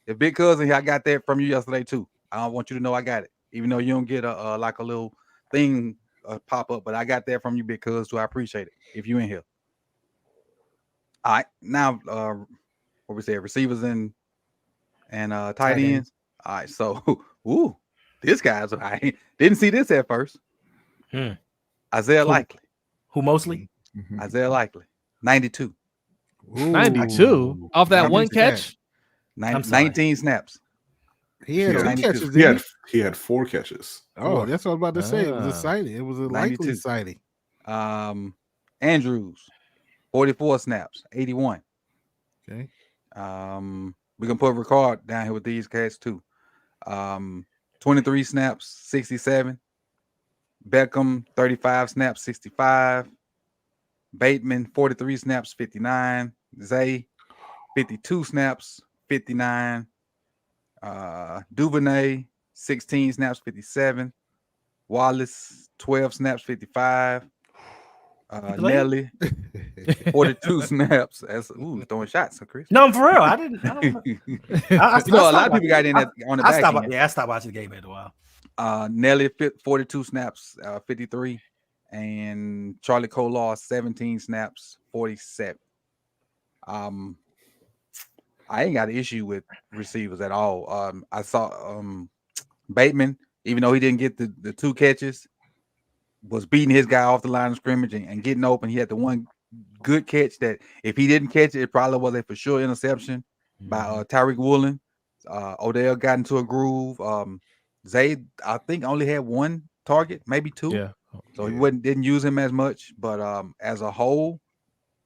If big cousin here, I got that from you yesterday too. I don't want you to know I got it, even though you don't get a like a little thing pop up, but I got that from you, big cousin. So I appreciate it. If you in here, all right. Now, what we say, receivers and tight ends. All right. So, this guy's I didn't see this at first. Isaiah Likely. Who mostly? Isaiah Likely, 92. 92 off that one catch. I'm sorry. 19 snaps. He had Yeah. 2 92. catches. He Didn't he had 4 catches. Oh, that's what I was about to say. It was a Ah. sighting. It was a likely 92. sighting. Andrews, 44 snaps, 81. Okay. We can put Ricard down here with these cats too. 23 snaps, 67. Beckham, 35 snaps, 65. Bateman, 43 snaps, 59. Zay, 52 snaps, 59. Duvernay, 16 snaps, 57. Wallace, 12 snaps, 55. Nelly, 42 snaps. That's throwing shots, Chris. No, for real. I don't know. I You know, a lot of people got in on the back end. I stopped watching the game after a while. Nelly, 42 snaps, 53. And Charlie Colaw, 17 snaps, 47. I ain't got an issue with receivers at all. I saw Bateman, even though he didn't get the 2 catches, was beating his guy off the line of scrimmage and getting open. He had the one good catch that if he didn't catch it, it probably was a for sure interception by Tyreek Woolen. Odell got into a groove. Zay, I think, only had 1 target, maybe 2. Yeah. So he didn't use him as much. But as a whole,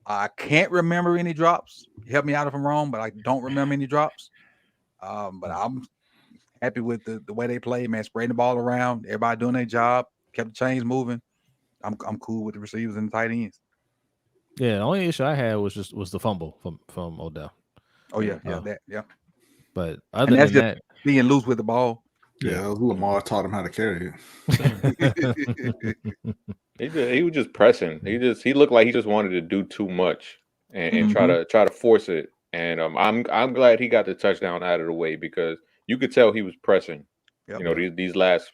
I can't remember any drops. Help me out if I'm wrong, but I don't remember any drops. But I'm happy with the way they played, man. Spreading the ball around, everybody doing their job, kept the chains moving. I'm cool with the receivers and the tight ends. Yeah, the only issue I had was the fumble from Odell. Oh yeah, Oh. yeah. But other than that, being loose with the ball. Yeah, Lamar taught him how to carry it. He was just pressing. He looked like he just wanted to do too much and try to force it. And I'm glad he got the touchdown out of the way because you could tell he was pressing. Yep. You know, these last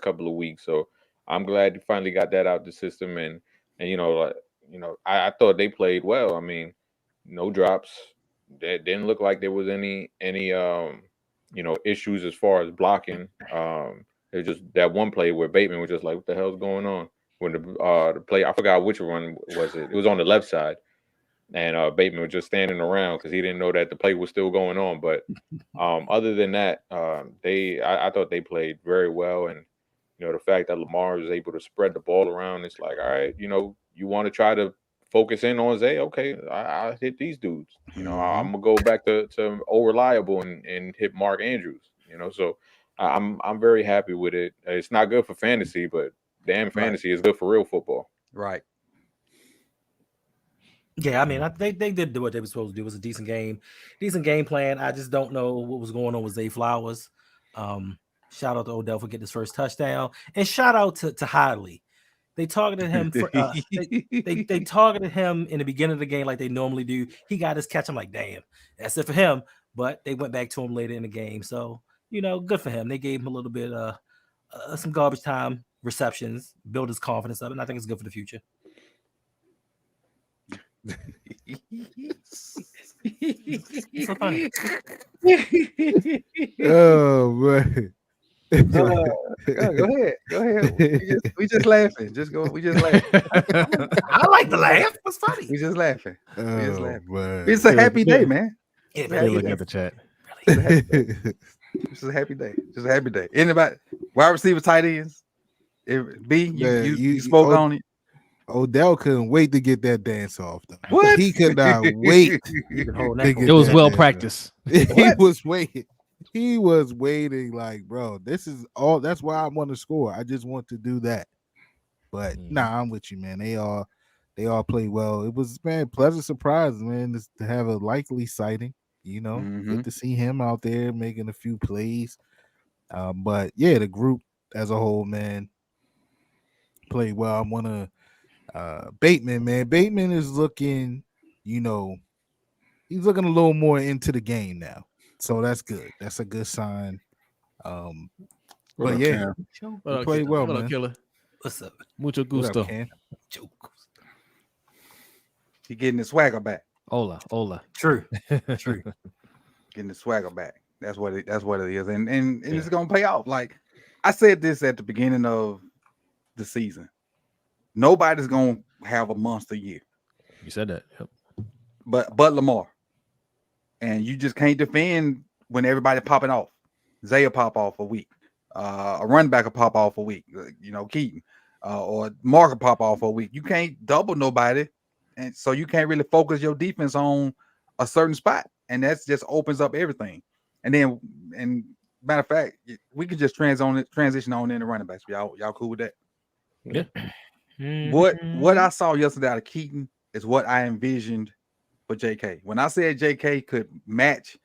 couple of weeks. So I'm glad he finally got that out the system. And I thought they played well. I mean, no drops. That didn't look like there was any issues as far as blocking. It was just that one play where Bateman was just like, what the hell's going on? When the play, I forgot which one was it. It was on the left side. And Bateman was just standing around because he didn't know that the play was still going on. But other than that, I thought they played very well. And, the fact that Lamar was able to spread the ball around, it's like, all right, you want to try to focus in on Zay? Okay, I hit these dudes. I'm going to go back to reliable and hit Mark Andrews. So I'm very happy with it. It's not good for fantasy, but damn, fantasy is good for real football. Right. Yeah, I mean, they did do what they were supposed to do. It was a decent game plan. I just don't know what was going on with Zay Flowers. Shout out to Odell for getting his first touchdown, and shout out to Hadley. They targeted him for they targeted him in the beginning of the game like they normally do. He got his catch. I'm like, damn, that's it for him. But they went back to him later in the game, so good for him. They gave him a little bit some garbage time receptions, build his confidence up, and I think it's good for the future. So funny. Oh man. Go ahead. We just laughing. We just laughing. I like the laugh. It's funny. We just laughing. Man. It's a happy day, man. Yeah, they look at the chat. It's a happy day. Just a happy day. Anybody? Wide receiver, tight ends. You spoke on it. Odell couldn't wait to get that dance off. Though. What? He could not wait. It was well practiced. He was waiting. He was waiting. Like, bro, this is all. That's why I want to score. I just want to do that. But nah, I'm with you, man. They all played well. It was, man, pleasant surprise, man, to have a likely sighting. Good to see him out there making a few plays. But yeah, the group as a whole, man, played well. I want to. Bateman, man. Bateman is looking, he's looking a little more into the game now. So that's good. That's a good sign. But yeah, He played well, man. Killer. What's up? Mucho gusto. He getting his swagger back. Hola. True. Getting the swagger back. That's what it is. And it's gonna pay off. Like I said this at the beginning of the season. Nobody's gonna have a monster year. You said that. Yep. But Lamar. and you just can't defend when everybody popping off. Zaya pop off a week, a running back will pop off a week, Keaton, or Marker pop off a week. You can't double nobody, and so you can't really focus your defense on a certain spot, and that just opens up everything. And matter of fact, we could just transition on into running backs. Y'all cool with that? Yeah. What I saw yesterday out of Keaton is what I envisioned for JK. When I said JK could match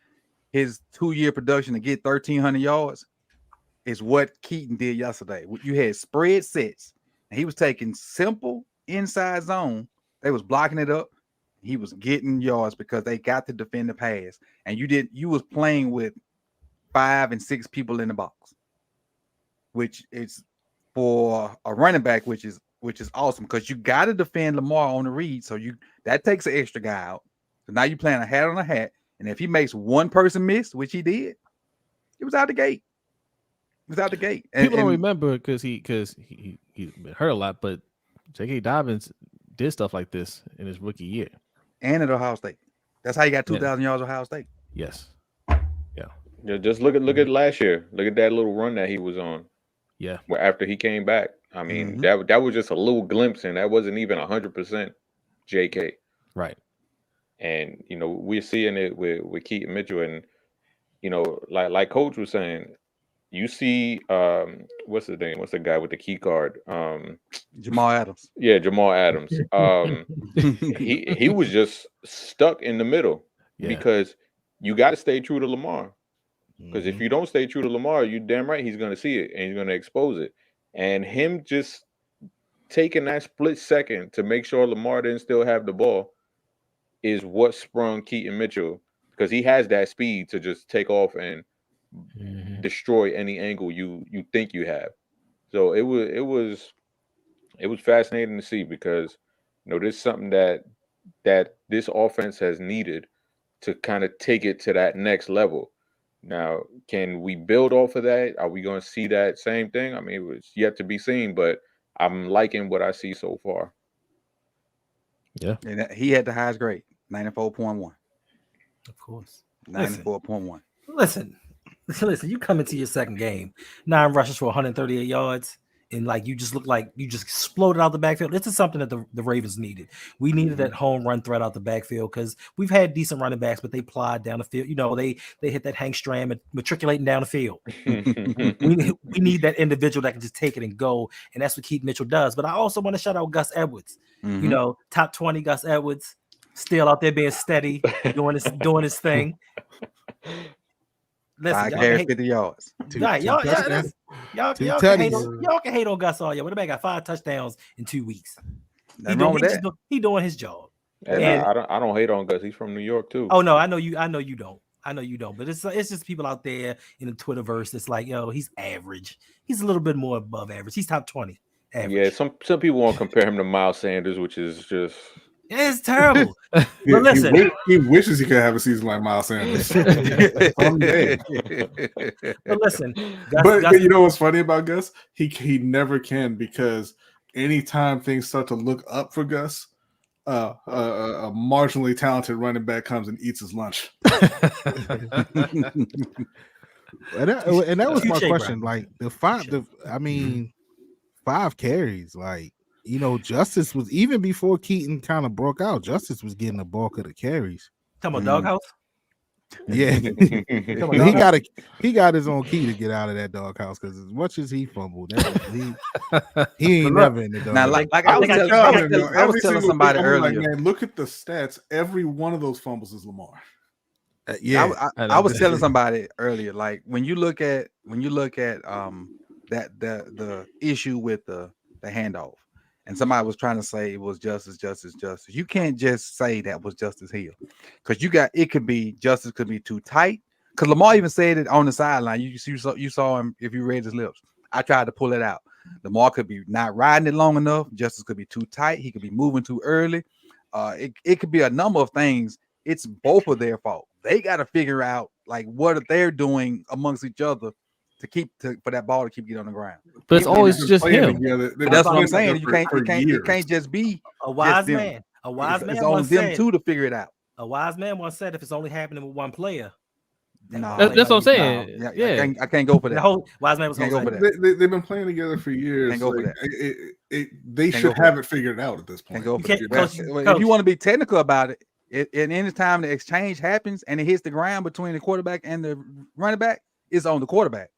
his 2-year production to get 1,300 yards, is what Keaton did yesterday. You had spread sets, and he was taking simple inside zone. They was blocking it up. He was getting yards because they got to defend the pass, and you was playing with 5 and 6 people in the box, which is for a running back, which is awesome because you got to defend Lamar on the read. So that takes an extra guy out. So now you're playing a hat on a hat, and if he makes one person miss, which he did, it was out the gate. It was out the gate. People don't remember because he been hurt a lot, but J.K. Dobbins did stuff like this in his rookie year. And at Ohio State. That's how you got 2,000 yards at Ohio State. Yes. Yeah, just look at last year. Look at that little run that he was on. Yeah. Where after he came back. I mean, that was just a little glimpse, and that wasn't even 100% JK. Right. And we're seeing it with Keaton Mitchell, and like Coach was saying, you see what's his name? What's the guy with the key card? Jamal Adams. Yeah, Jamal Adams. He was just stuck in the middle because you got to stay true to Lamar. Because if you don't stay true to Lamar, you damn right he's going to see it and he's going to expose it. And him just taking that split second to make sure Lamar didn't still have the ball is what sprung Keaton Mitchell, because he has that speed to just take off and destroy any angle you think you have. So it was fascinating to see, because this is something that this offense has needed to kind of take it to that next level. Now, can we build off of that? Are we going to see that same thing? I mean, it was yet to be seen, but I'm liking what I see so far. Yeah. And he had the highest grade, 94.1. Of course. 94.1. Listen, you come into your second game, 9 rushes for 138 yards, and you just look like you just exploded out the backfield. This is something that the Ravens needed. We needed that home run threat out the backfield, because we've had decent running backs, but they plod down the field. They hit that Hank Stram matriculating down the field. we need that individual that can just take it and go, and that's what Keaton Mitchell does. But I also want to shout out Gus Edwards. Top 20 Gus Edwards, still out there being steady, doing his thing. Listen, 5 carries, 50 yards. Y'all can hate on Gus all y'all. But the man got 5 touchdowns in 2 weeks. He doing his job. And I don't hate on Gus. He's from New York too. Oh no, I know you don't. But it's just people out there in the Twitterverse that's like, he's average. He's a little bit more above average. He's top 20 average. Yeah, some people want to compare him to Miles Sanders, which is just it's terrible. But listen, he wishes he could have a season like Miles Sanders. Someday. But listen, Gus, you know what's funny about Gus? He never can, because anytime things start to look up for Gus, a marginally talented running back comes and eats his lunch. And that was my question. Like the 5 carries, Justice was, even before Keaton kind of broke out, Justice was getting the bulk of the carries. Talking about doghouse? Yeah. he got his own key to get out of that doghouse, because as much as he fumbled, he ain't never in the doghouse. Now, I was telling somebody earlier, man, look at the stats. Every one of those fumbles is Lamar. I was telling somebody earlier, like when you look at that the issue with the handoff, and somebody was trying to say it was justice. You can't just say that was Justice Hill, because it could be too tight. Because Lamar even said it on the sideline. You saw him, if you read his lips. I tried to pull it out. Lamar could be not riding it long enough. Justice could be too tight. He could be moving too early. It could be a number of things. It's both of their fault. They got to figure out what they're doing amongst each other for that ball to keep getting on the ground. But it's always just him. That's what I'm saying. You can't just be a wise man. A wise man. It's on them two to figure it out. A wise man once said, if it's only happening with one player, No, That's what I'm no, saying. yeah, Yeah. I can't go for The that. whole wise man was Can't going go to for say, that. They've been playing together for years. Can't go for Like, that. they Can't should go for have that. it figured out at this point. Can't go You for can't- that. Coach, Well, Coach. if you want to be technical about it, and any time the exchange happens and it hits the ground between the quarterback and the running back, it's on the quarterback.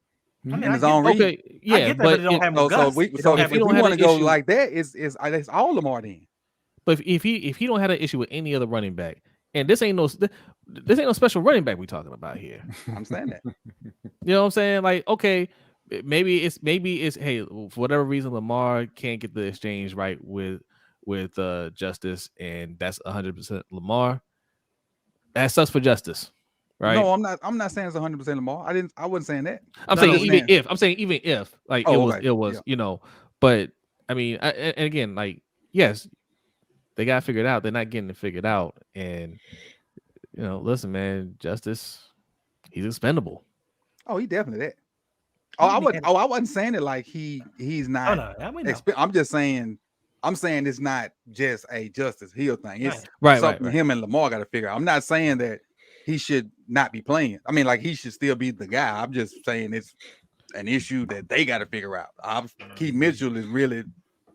I mean, And I it's get, on read. Okay. I Yeah, get that, but it don't if, have no guts. It don't If have we don't no- have want an to go issue- like that, it's all Lamar then. but if he don't have an issue with any other running back, and this ain't no special running back we talking about here. I'm saying that. You know what I'm saying? Like, okay, maybe it's hey, for whatever reason Lamar can't get the exchange right with Justice, and that's 100% Lamar. That sucks for Justice, right? No, I'm not saying it's 100% Lamar. I wasn't saying that. I'm No, saying no, even man. if I'm saying even if like Oh, it was yeah. you know, but I mean, and again, like, yes, they got figured out. They're not getting it figured out, and you know, listen, man, Justice, he's expendable. Oh, he definitely that. I wasn't saying it like he's not. Oh, no, we know. I'm just saying. I'm saying it's not just a Justice Hill thing. It's Right. something him and Lamar got to figure out. I'm not saying that he should not be playing. I mean, like, he should still be the guy. I'm just saying it's an issue that they got to figure out. Keaton Mitchell is really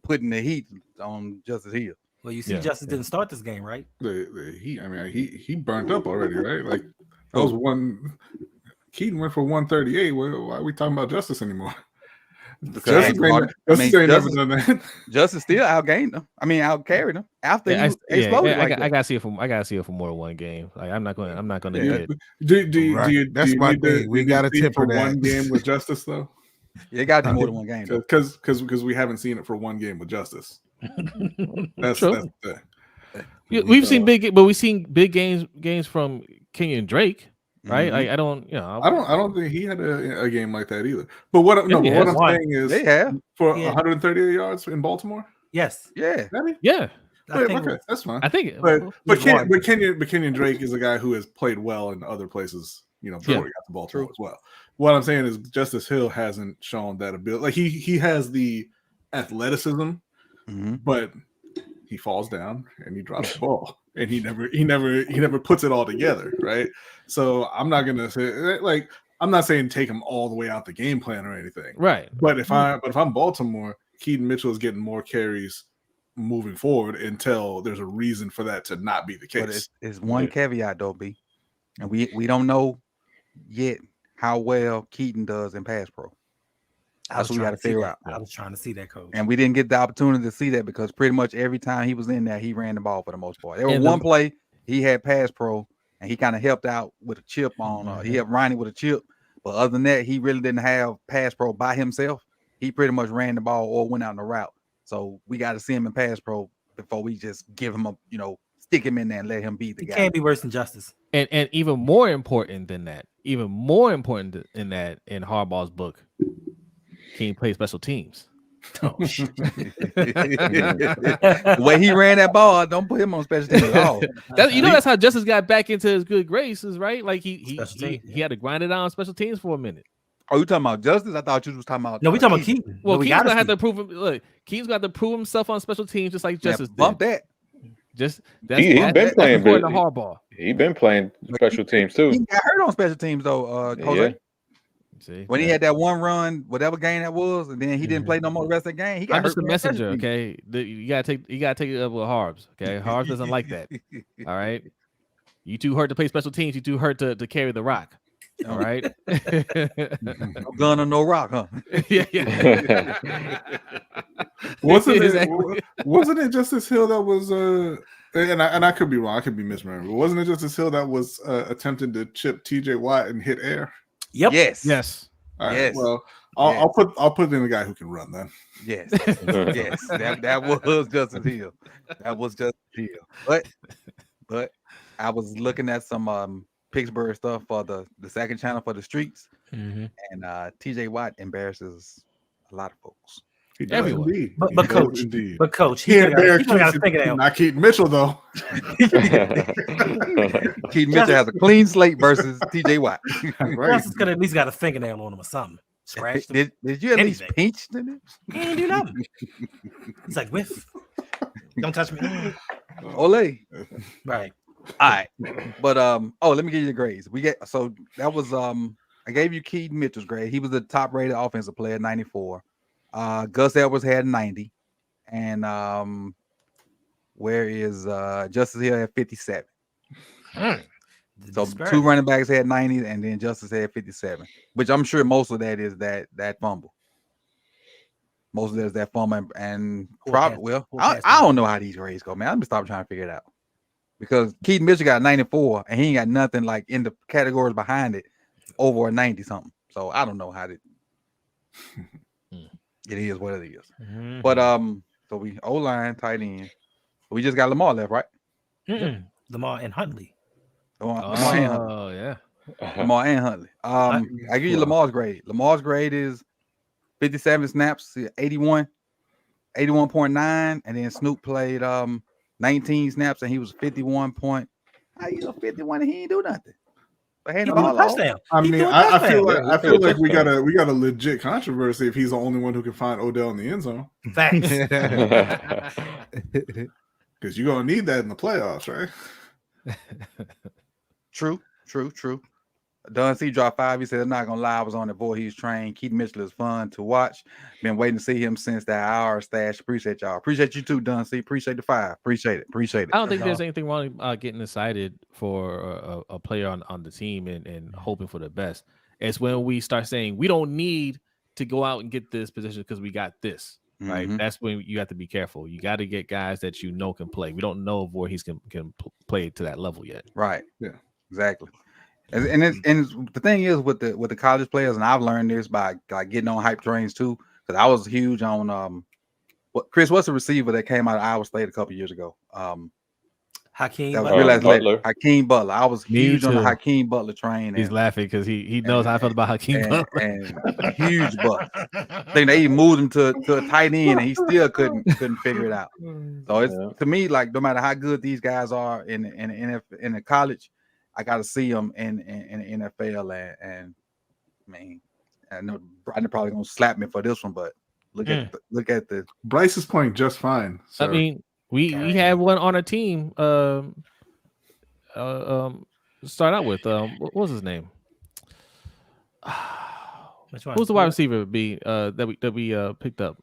putting the heat on Justice Hill. Well, you see, Justice didn't start this game, right? He burnt up already, right? Like, that was one. Keaton went for 138. Why are we talking about Justice anymore? Justice ain't never done that. Justice still outgained him. I mean, outcarried him after he exploded. I gotta see it for more than one game. Like, I'm not gonna get. That's my thing. We gotta temper that. One game with Justice though. Yeah, it got to be more than one game because we haven't seen it for one game with Justice. That's we've seen big games from Kenyon Drake. Right, Mm-hmm. like, I don't think he had a game like that either. But what I'm saying is, they have for 138 yards in Baltimore. Yes, yeah. Okay, that's fine. I think, but Kenyon Drake is a guy who has played well in other places. You know, before he got to Baltimore as well. What I'm saying is, Justice Hill hasn't shown that ability. Like, he has the athleticism, but he falls down and he drops the ball, and he never puts it all together, right? So I'm not gonna say, like, I'm not saying take him all the way out the game plan or anything, right? But if I'm Baltimore, Keaton Mitchell is getting more carries moving forward until there's a reason for that to not be the case. But it's one caveat though, B, and we don't know yet how well Keaton does in pass pro. That's what we got to figure out. I was trying to see that, coach, and we didn't get the opportunity to see that because pretty much every time he was in there, he ran the ball for the most part. There was one play he had pass pro, and he kind of helped out with a chip on. He helped Ronnie with a chip, but other than that, he really didn't have pass pro by himself. He pretty much ran the ball or went out in the route. So we got to see him in pass pro before we just give him stick him in there and let him be the guy. He can't be worse than Justice. And even more important than that, in Harbaugh's book, he play special teams. The way he ran that ball, don't put him on special teams at all. That's how Justice got back into his good graces, right? Like, he had to grind it out on special teams for a minute. Oh, you talking about Justice? I thought you was talking about. No, we talking about Keaton. Well, Keaton's gonna have to prove him. Look, Keaton's got to prove himself on special teams, just like Justice. Bump that. He's been playing the Harbaugh. He's been playing special teams too. He got hurt on special teams though, Jose. Yeah. See, when he had that one run, whatever game that was, and then he didn't play no more the rest of the game. He got I'm just hurt a messenger, okay? You gotta take it up with Harbs, okay? Harbs doesn't like that. All right. You too hurt to play special teams. You too hurt to carry the rock. All right. No gun or no rock, huh? Yeah. Wasn't it Justice Hill that was and I could be wrong, I could be misremembering. Wasn't it Justice Hill that was attempting to chip TJ Watt and hit air? Yep. Yes. All right, yes. Well, I'll put in the guy who can run then. Yes. Yes. That was Justice Hill. That was Justice Hill. But I was looking at some Pittsburgh stuff for the second channel for the streets, and TJ Watt embarrasses a lot of folks. Everyone. Indeed. But coach, indeed. But coach, He got a fingernail. Not Keaton Mitchell though. Keaton Mitchell has a clean slate versus TJ Watt. Justice could at least got a fingernail on him or something. Scratched him. Did you at least pinch it? He ain't do nothing. He's like, whiff. Don't touch me. Ole. Right. right, but let me give you the grades. So that was I gave you Keaton Mitchell's grade. He was the top rated offensive player, 94. Gus Edwards had 90, and where is Justice Hill at 57. So two running backs had 90, and then Justice had 57, which I'm sure most of that is that fumble. Most of that is that fumble, and probably I don't know how these grades go, man. I'm gonna stop trying to figure it out because Keaton Mitchell got 94, and he ain't got nothing like in the categories behind it over a 90 something. So I don't know how to. It is what it is. Mm-hmm. But so we O-line, tight end. We just got Lamar left, right? Mm-mm. Lamar and Huntley. Lamar and Huntley. Oh yeah. Lamar and Huntley. I give you Lamar's grade. Lamar's grade is 57 snaps, 81.9, and then Snoop played 19 snaps and he was 51 point. How you know 51 and he ain't do nothing? But he threw a touchdown. I mean, I feel like we got a legit controversy if he's the only one who can find Odell in the end zone. Facts. Because you're gonna need that in the playoffs, right? True. Don C dropped 5. He said, I'm not gonna lie, I was on the board. He's trained. Keaton Mitchell is fun to watch. Been waiting to see him since that hour stash. Appreciate y'all. Appreciate you too, Don C. Appreciate the 5. Appreciate it. I don't think there's anything wrong getting excited for a player on the team and hoping for the best. It's when we start saying we don't need to go out and get this position because we got this. Right, that's when you have to be careful. You got to get guys that you know can play. We don't know if Voorhees can play to that level yet. Right. Yeah. Exactly. And the thing is with the college players, and I've learned this by like getting on hype trains too, because I was huge on what's the receiver that came out of Iowa State a couple years ago? Hakeem Butler. Hakeem Butler. I was huge on the Hakeem Butler train. He's laughing because he knows how I felt about Hakeem Butler. And huge Butler. I think they even moved him to a tight end, and he still couldn't figure it out. So it's to me like no matter how good these guys are in the college, I got to see them in the NFL. And I mean, I know Brian probably gonna slap me for this one, but look at the Bryce is playing just fine. So. I mean. We had one on our team. Start out with what was his name? Who's the wide receiver that we picked up?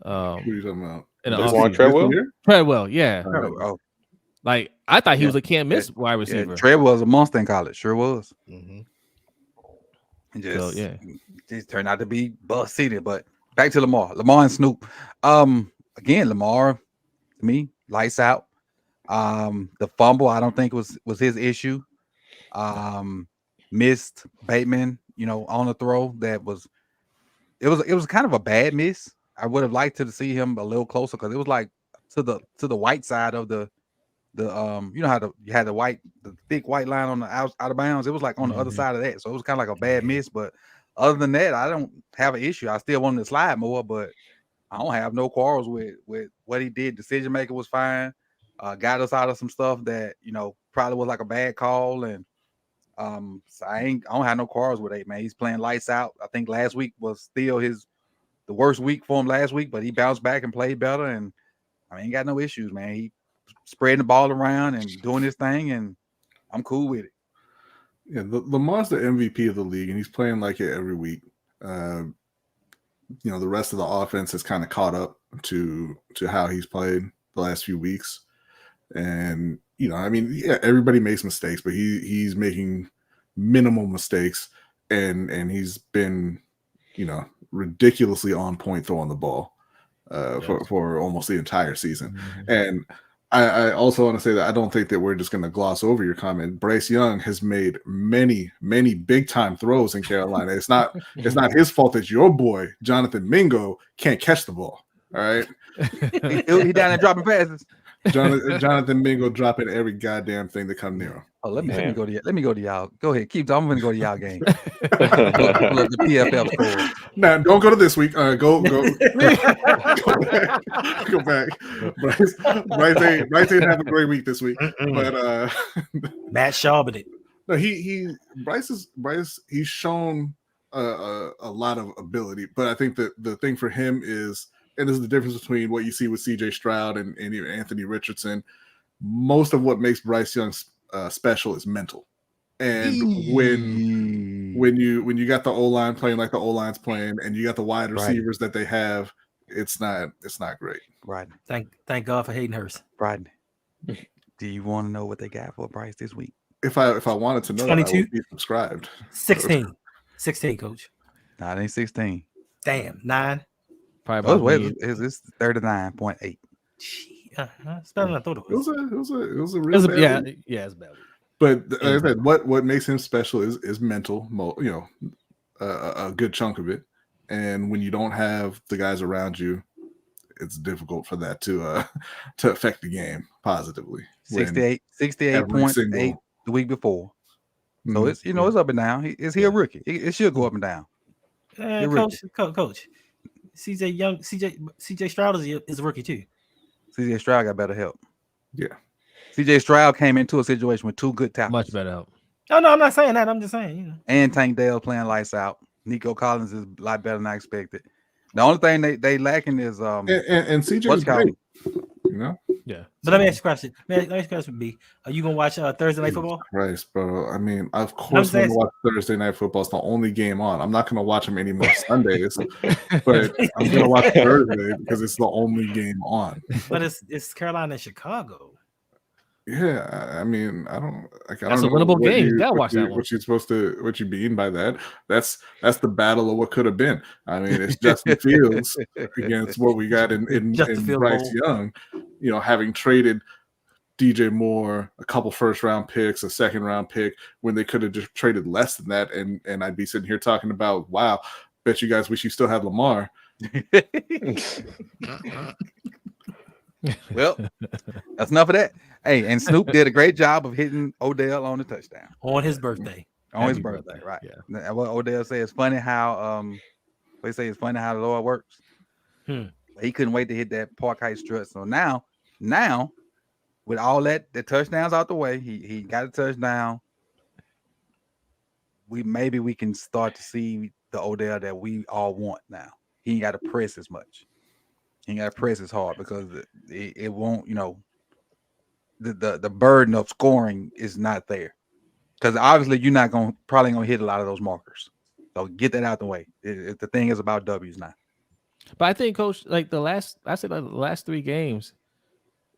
Who are you talking about? Treadwell, yeah. Like I thought he was a can't miss wide receiver. Treadwell was a monster in college, sure was. Mm-hmm. And just turned out to be bust seated. But back to Lamar and Snoop. Again, Lamar. To me, lights out. The fumble, I don't think was his issue. Missed Bateman, on the throw. It was kind of a bad miss. I would have liked to see him a little closer because it was like to the white side of the how you had the thick white line on the out of bounds. It was like on the other side of that, so it was kind of like a bad miss. But other than that, I don't have an issue. I still want him to slide more, but I don't have no quarrels with what he did. Decision making was fine. Got us out of some stuff that probably was like a bad call, and so I don't have no quarrels with it, man. He's playing lights out. I think last week was still the worst week for him last week, but he bounced back and played better, and I mean, ain't got no issues, man. He spreading the ball around and doing his thing, and I'm cool with it. Yeah, Lamar's the MVP of the league, and he's playing like it every week. The rest of the offense has kind of caught up to how he's played the last few weeks. And, everybody makes mistakes, but he's making minimal mistakes and he's been, ridiculously on point throwing the ball for almost the entire season. Mm-hmm. And I also want to say that I don't think that we're just going to gloss over your comment. Bryce Young has made many, many big time throws in Carolina. It's not his fault that your boy Jonathan Mingo can't catch the ball. All right, he down there dropping passes. Jonathan Mingo dropping every goddamn thing that come near him. Oh, let me go to y'all. Go ahead, keep. I'm going to go to y'all game. The PFL score. Now, don't go to this week. Go back. Bryce ain't have a great week this week, but Matt Schaubed. No, Bryce. He's shown a lot of ability, but I think that the thing for him is, and this is the difference between what you see with C.J. Stroud and even Anthony Richardson. most of what makes Bryce Young special is mental. And when you got the O-line playing like the O-line's playing, and you got the wide receivers that they have, it's not great. Right. Thank God for Hayden Hurst. Right. Do you want to know what they got for Bryce this week? If I wanted to know, 22? I would be subscribed. 16, Coach. Nah, it ain't 16. Damn, 9. Probably Oh, about wait, it's 39.8. It's better than I thought it was. It was a real bad week. It's bad. But like I said, what makes him special is mental. A good chunk of it. And when you don't have the guys around you, it's difficult for that to affect the game positively. 68.8 the week before. So it's it's up and down. Is he a rookie? It should go up and down. Coach. CJ Stroud is a rookie too. CJ Stroud got better help. Yeah. CJ Stroud came into a situation with 2 good tackles. Much better help. No, I'm not saying that. I'm just saying, And Tank Dale playing lights out. Nico Collins is a lot better than I expected. The only thing they lacking is and CJ's great. Yeah. But let me ask you a question. Let me ask you a question, B. Are you gonna watch Thursday Night Football? Christ, bro. I mean, of course, I'm gonna watch Thursday Night Football. It's the only game on. I'm not gonna watch them anymore Sundays, but I'm gonna watch Thursday because it's the only game on. But it's Carolina and Chicago. Yeah, I mean, I don't That's know a winnable game. You gotta watch that one. What you mean by that? That's the battle of what could have been. I mean, it's Justin Fields against what we got in Bryce Young. Having traded DJ Moore, a couple first-round picks, a second-round pick, when they could have just traded less than that, and I'd be sitting here talking about, wow, bet you guys wish you still had Lamar. Well, that's enough of that. Hey, and Snoop did a great job of hitting Odell on the touchdown on his birthday. Right? Yeah. What Odell said, it's funny how they say it's funny how the Lord works. He couldn't wait to hit that park height strut. So now with all the touchdowns out the way, he got a touchdown. We can start to see the Odell that we all want now. He ain't got to press as much. He ain't got to press as hard because it won't, the burden of scoring is not there. Because obviously you're not probably gonna hit a lot of those markers. So get that out the way. The thing is about W's now. But I think, Coach, like the last 3 games,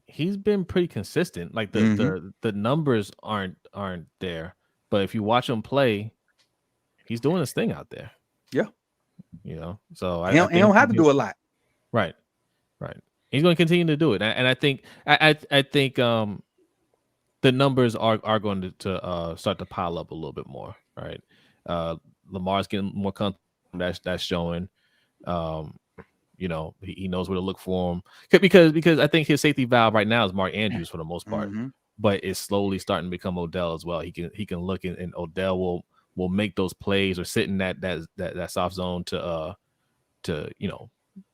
he's been pretty consistent. Like the numbers aren't there, but if you watch him play, he's doing his thing out there. Yeah, So he don't have to do a lot. Right. He's going to continue to do it, and I think the numbers are going to start to pile up a little bit more. Right. Lamar's getting more comfortable. That's showing. He knows where to look for him because I think his safety valve right now is Mark Andrews for the most part, but it's slowly starting to become Odell as well. He can look and Odell will make those plays or sit in that soft zone to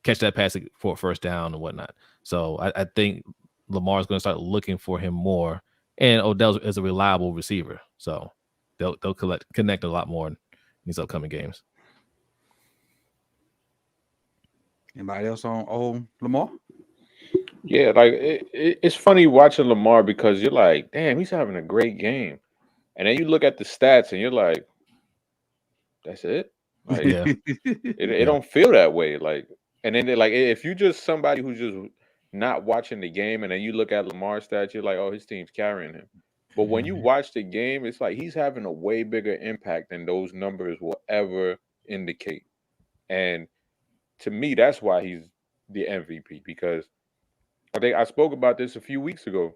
catch that pass for a first down and whatnot. So I think Lamar's going to start looking for him more, and Odell is a reliable receiver, so they'll connect a lot more in these upcoming games. Anybody else on old Lamar? Yeah, like it's funny watching Lamar because you're like, damn, he's having a great game, and then you look at the stats and you're like, that's it. Like, it don't feel that way. Like, and then like if you just somebody who's just not watching the game, and then you look at Lamar's stats, you're like, oh, his team's carrying him. But when you watch the game, it's like he's having a way bigger impact than those numbers will ever indicate. And to me, that's why he's the MVP, because I think I spoke about this a few weeks ago,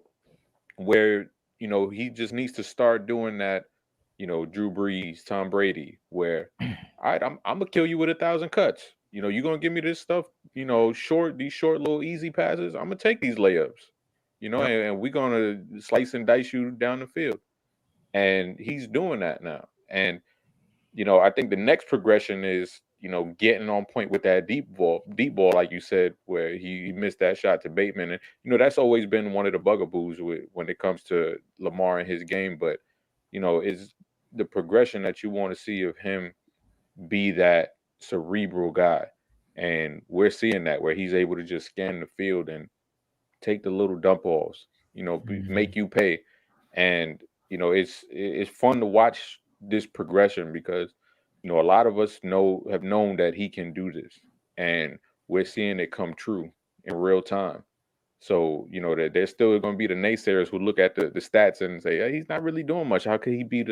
where he just needs to start doing that. Drew Brees, Tom Brady, where all right, I'm gonna kill you with 1,000 cuts. You're gonna give me this stuff, these short little easy passes. I'm gonna take these layups, and we're gonna slice and dice you down the field. And he's doing that now. And I think the next progression is getting on point with that deep ball, like you said, where he missed that shot to Bateman. And that's always been one of the bugaboos when it comes to Lamar and his game. But is the progression that you want to see of him be that cerebral guy. And we're seeing that where he's able to just scan the field and take the little dump offs make you pay. And it's fun to watch this progression because a lot of us have known that he can do this, and we're seeing it come true in real time. So that there's still going to be the naysayers who look at the stats and say, hey, he's not really doing much. How could he be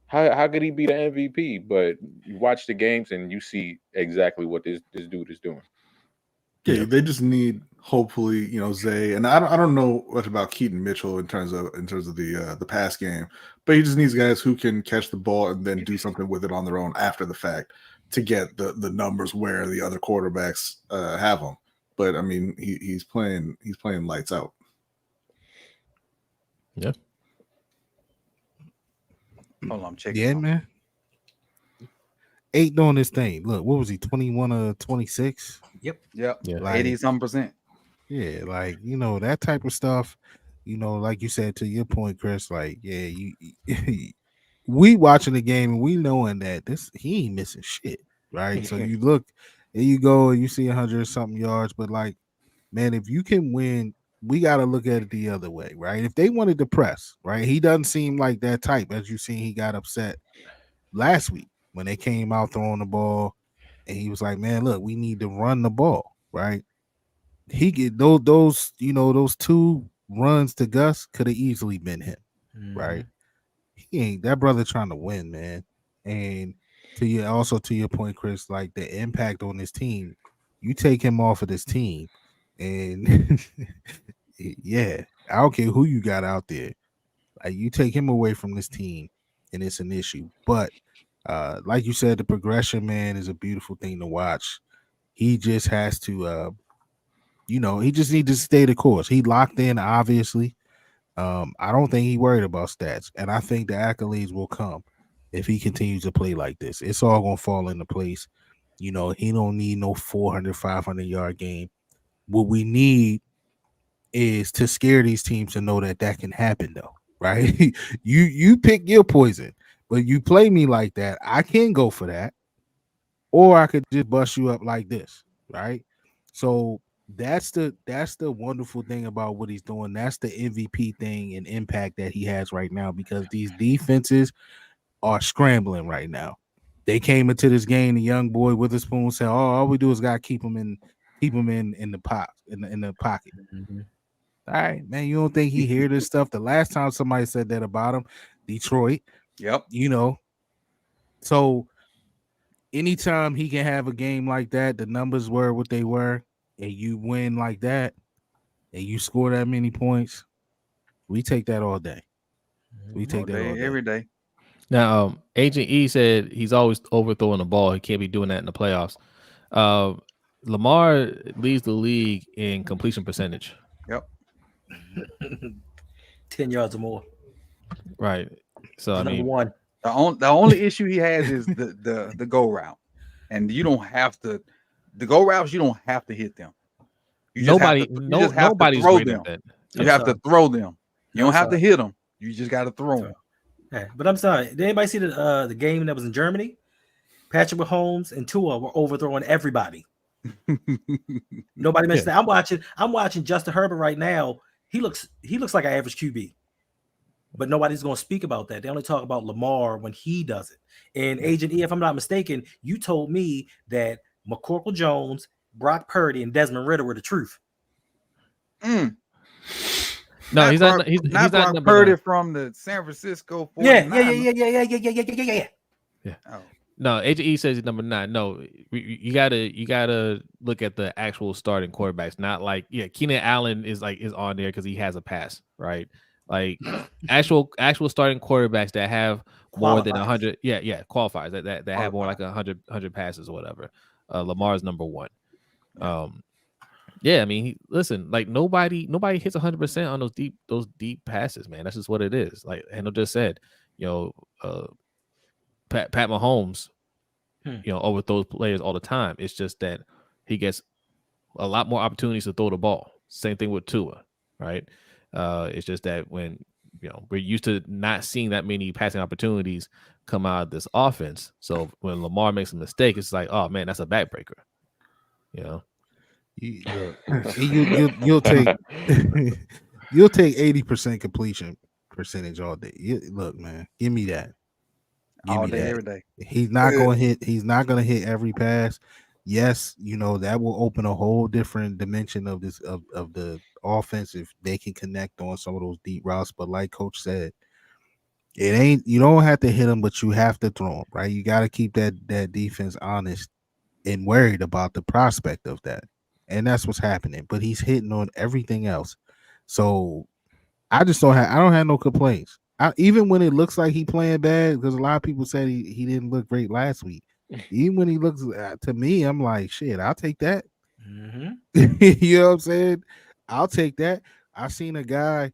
how could he be the MVP? But you watch the games and you see exactly what this dude is doing. Yeah, they just need, hopefully, Zay, and I don't know much about Keaton Mitchell in terms of the pass game, but he just needs guys who can catch the ball and then do something with it on their own after the fact to get the numbers where the other quarterbacks have them. But I mean, he's playing lights out. Yeah. Hold on, I'm checking. Yeah, man. 8 doing this thing. Look, what was he? 21 or 26? Yep. Yeah. Like, 80-some%. Yeah, like that type of stuff. Like you said, to your point, Chris. Like, yeah, we watching the game and we knowing that he ain't missing shit, right? So you look, there you go, and you see 100-something yards, but like, man, if you can win, we got to look at it the other way, right? If they wanted to press, right, he doesn't seem like that type. As you seen, he got upset last week when they came out throwing the ball, and he was like, man, look, we need to run the ball, right? He get those 2 runs to Gus could have easily been him, right? He ain't, that brother trying to win, man. And to your point, Chris, like the impact on this team, you take him off of this team, and yeah, I don't care who you got out there, like you take him away from this team, and it's an issue. But like you said, the progression, man, is a beautiful thing to watch. He just has to, he just needs to stay the course. He locked in, obviously. I don't think he worried about stats, and I think the accolades will come if he continues to play like this. It's all gonna fall into place. He don't need no 400, 500-yard game. What we need is to scare these teams to know that can happen, though, right? you pick your poison, but you play me like that, I can go for that, or I could just bust you up like this, right? So that's the wonderful thing about what he's doing. That's the MVP thing and impact that he has right now, because these defenses are scrambling right now. They came into this game, the young boy Witherspoon said, "Oh, all we do is gotta keep him in the pot in the pocket." All right, man. You don't think he hear this stuff? The last time somebody said that about him, Detroit. Yep. So anytime he can have a game like that, the numbers were what they were, and you win like that, and you score that many points, we take that all day. We take that all day. Every day. Now, Agent E said he's always overthrowing the ball. He can't be doing that in the playoffs. Lamar leads the league in completion percentage. Yep. 10 yards or more. Right. So Number one. The only issue he has is the go route, and you don't have to. The go routes, you don't have to hit them. Nobody's throw them. You have to throw them. You don't have to hit them. You just got to throw them. Yeah, but I'm sorry. Did anybody see the game that was in Germany? Patrick Mahomes and Tua were overthrowing everybody. Nobody mentioned that. I'm watching Justin Herbert right now. He looks like an average QB, but nobody's going to speak about that. They only talk about Lamar when he does it. And Agent E, if I'm not mistaken, you told me that McCorkle Jones, Brock Purdy, and Desmond Ridder were the truth. No, he's not. He's not Brock Purdy from the San Francisco 49ers. Yeah. Oh. No, Agent E says he's number 9. No, you gotta look at the actual starting quarterbacks, not like Keenan Allen is on there because he has a pass, right? Like actual starting quarterbacks that have more than 100, qualifiers that have more like 100 passes or whatever. Lamar's number 1. I mean, listen, like nobody hits 100% on those deep passes, man. That's just what it is. Like Handel just said, Pat Mahomes, overthrows players all the time. It's just that he gets a lot more opportunities to throw the ball. Same thing with Tua, right? It's just that when we're used to not seeing that many passing opportunities come out of this offense. So when Lamar makes a mistake, it's like, oh man, that's a backbreaker. You'll take You'll take 80% completion percentage all day. Look, man, give me that. Give All me day, that. every day. He's not going to hit. He's not going to hit every pass. Yes, that will open a whole different dimension of this of the offense if they can connect on some of those deep routes. But like Coach said, it ain't. You don't have to hit them, but you have to throw them. Right? You got to keep that defense honest and worried about the prospect of that, and that's what's happening. But he's hitting on everything else. So I just don't have. I don't have no complaints. Even when it looks like he playing bad, because a lot of people said he didn't look great last week. Even when he looks to me, I'm like, shit, I'll take that. Mm-hmm. You know what I'm saying? I'll take that. I seen a guy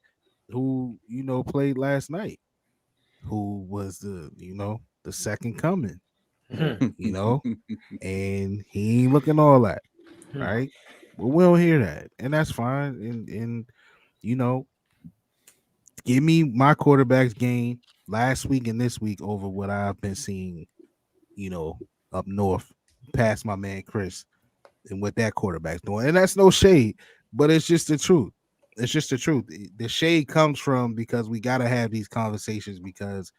who played last night, who was the second coming, and he ain't looking all that, right? But we don't hear that, and that's fine. And give me my quarterback's game last week and this week over what I've been seeing, up north, past my man Chris, and what that quarterback's doing. And that's no shade, but it's just the truth. It's just the truth. The shade comes from because we got to have these conversations because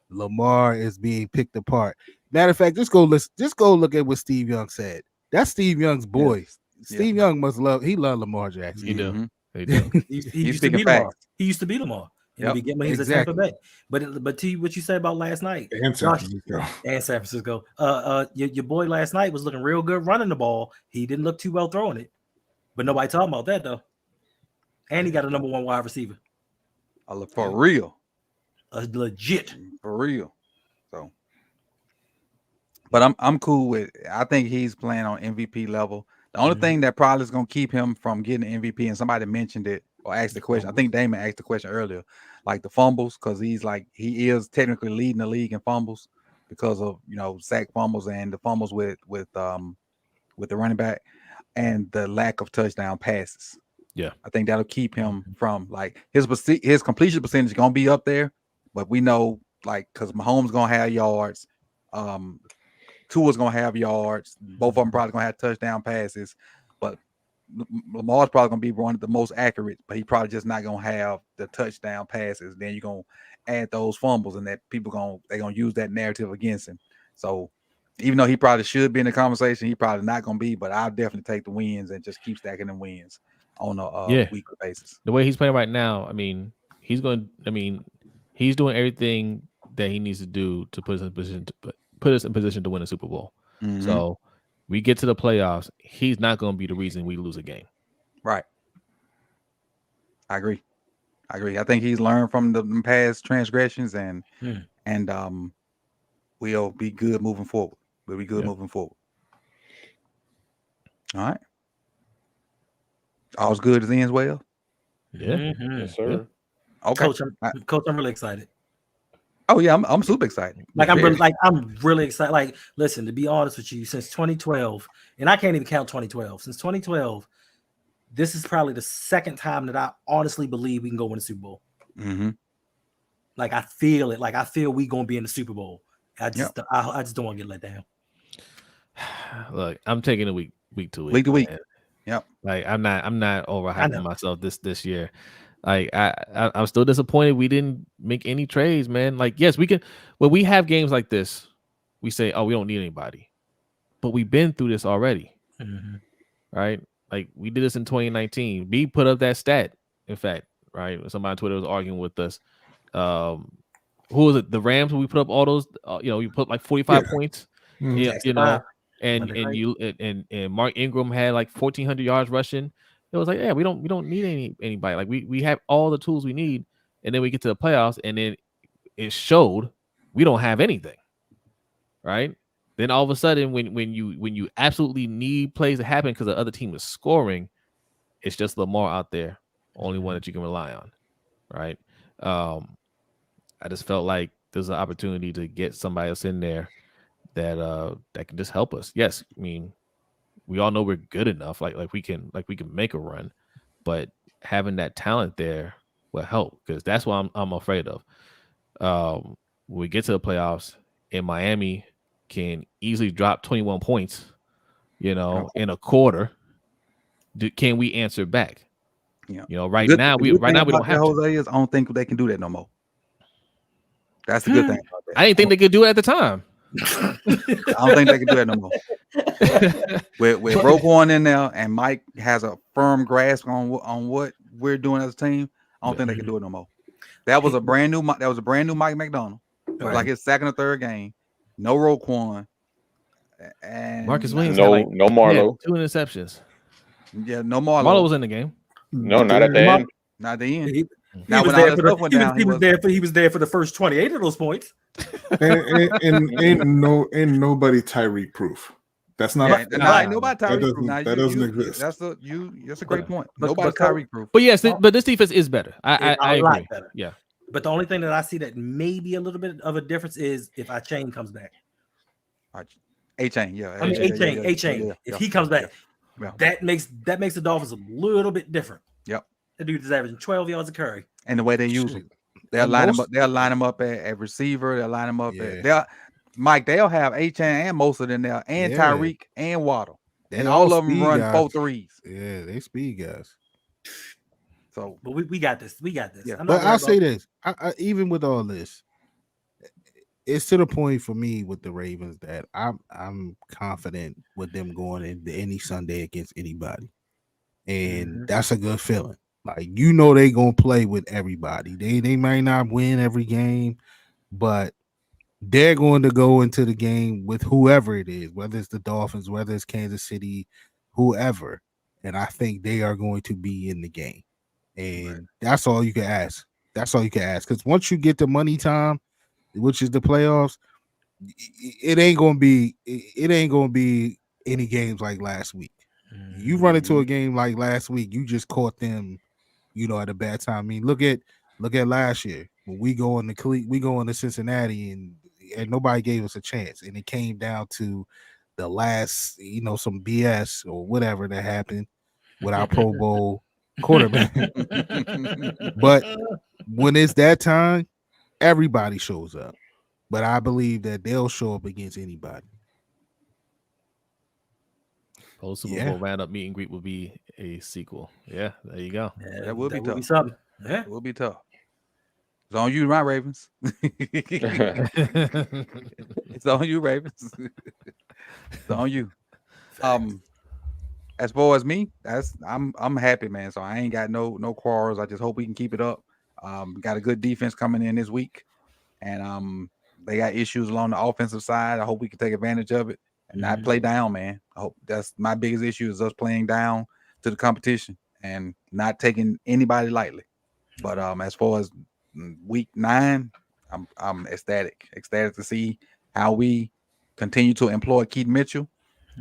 Lamar is being picked apart. Matter of fact, just go look at what Steve Young said. That's Steve Young's boy. Yes. Steve Young must love Lamar Jackson. He do. Mhm. He do. He He's used to speaking beat Lamar. facts. He used to beat Lamar in the Yep, beginning when he was exactly. at Tampa Bay. But to what you said about last night, And San Francisco. and San Francisco, your boy last night was looking real good running the ball. He didn't look too well throwing it, but nobody talking about that though. And he got a number 1 wide receiver, For real. legit. For real. So, but I'm cool with. I think he's playing on MVP level. The only thing that probably is going to keep him from getting an MVP, and somebody mentioned it or asked the question. I think Damon asked the question earlier, like the fumbles, because he is technically leading the league in fumbles because of sack fumbles and the fumbles with the running back and the lack of touchdown passes. Yeah, I think that'll keep him from his completion percentage is going to be up there, but we know because Mahomes going to have yards. Tua's gonna have yards. Both of them probably gonna have touchdown passes, but Lamar's probably gonna be one of the most accurate. But he probably just not gonna have the touchdown passes. Then you're gonna add those fumbles, and that they're gonna use that narrative against him. So even though he probably should be in the conversation, he probably not gonna be. But I'll definitely take the wins and just keep stacking the wins on a weekly basis. The way he's playing right now, he's doing everything that he needs to do to put us in position to win a Super Bowl. Mm-hmm. So we get to the playoffs, he's not going to be the reason we lose a game. Right. I agree. I think he's learned from the past transgressions and we'll be good moving forward. Moving forward. All right. All's good as ends well. Yeah. Yes, sir. Yeah. Okay. Coach, I'm really excited. Oh yeah, I'm super excited. I'm really excited. Listen, to be honest with you, since 2012, and I can't even count 2012. Since 2012, this is probably the second time that I honestly believe we can go win the Super Bowl. Mm-hmm. I feel it. I feel we gonna be in the Super Bowl. I just don't want to get let down. Look, I'm taking a week to week to week. Yep. I'm not overhyping myself this year. I'm still disappointed we didn't make any trades, man. Yes, we can. When we have games like this, we say, "Oh, we don't need anybody," but we've been through this already, right? We did this in 2019. B put up that stat. In fact, right? Somebody on Twitter was arguing with us. Who was it? The Rams. We put up all those. We put 45 points. Yeah, and Mark Ingram had 1,400 yards rushing. It was we don't need anybody. We have all the tools we need, and then we get to the playoffs, and then it showed we don't have anything, right? Then all of a sudden, when you absolutely need plays to happen because the other team is scoring, it's just Lamar out there, only one that you can rely on, right? I just felt like there's an opportunity to get somebody else in there that can just help us. Yes, we all know we're good enough, we can make a run, but having that talent there will help, because that's what I'm afraid of. When we get to the playoffs and Miami can easily drop 21 points, in a quarter, can we answer back? Yeah. You know, right Good- now the we good thing don't about that, have to. Jose, is I don't think they can do that no more. That's the good thing about that. I didn't think they could do it at the time. I don't think they can do that no more. With Roquan in there and Mike has a firm grasp on what we're doing as a team, I don't think they can do it no more. That was a brand new Mike McDonald. It was like his second or third game. No Roquan. And Marcus Williams No, had like no Marlo. 2 interceptions. yeah, no Marlo. Marlo was in the game. No, not at the end. Not the end. He Now was when all there that for the, stuff went he was, down, he was there for the first 28 of those points. and ain't nobody Tyreek proof. That's not. ain't nobody that Tyreek doesn't, proof. Now, that doesn't exist. That's a great point. Nobody's but- Tyreek proof. But yes, but this defense is better. I a lot agree. better. Yeah. But the only thing that I see that may be a little bit of a difference is if A-Chain comes back. A-Chain, yeah. I mean, A-Chain. Yeah, If he comes back, yeah. that makes the Dolphins a little bit different. Yep. That dude is averaging 12 yards a carry. And the way they use him, they'll line him up. They'll line him up at receiver. They'll line him up at. They'll have A-Chain and most of them there, and Tyreek and Waddle, and all of them run 4.3s. Yeah, they speed guys. So, but we got this. We got this. Yeah. But I'll say this: I even with all this, it's to the point for me with the Ravens that I'm confident with them going into any Sunday against anybody, and that's a good feeling. Like they gonna play with everybody. They might not win every game, but they're going to go into the game with whoever it is, whether it's the Dolphins, whether it's Kansas City, whoever. And I think they are going to be in the game. And that's all you can ask. That's all you can ask. Because once you get to money time, which is the playoffs, it ain't gonna be any games like last week. You run into a game like last week, you just caught them, at a bad time. I mean, look at last year when we go into Cincinnati and nobody gave us a chance, and it came down to the last, some BS or whatever that happened with our Pro Bowl quarterback. But when it's that time, everybody shows up. But I believe that they'll show up against anybody. Post Super Bowl roundup meet and greet will be a sequel. Yeah, there you go. Yeah, that will be tough. Something. Yeah, it will be tough. It's on you, my Ravens. It's on you, Ravens. It's on you. As far as me, I'm happy, man. So I ain't got no quarrels. I just hope we can keep it up. Got a good defense coming in this week, and they got issues along the offensive side. I hope we can take advantage of it and not play down, man. I hope that's my biggest issue is us playing down to the competition and not taking anybody lightly. But as far as week 9, I'm ecstatic to see how we continue to employ Keaton Mitchell,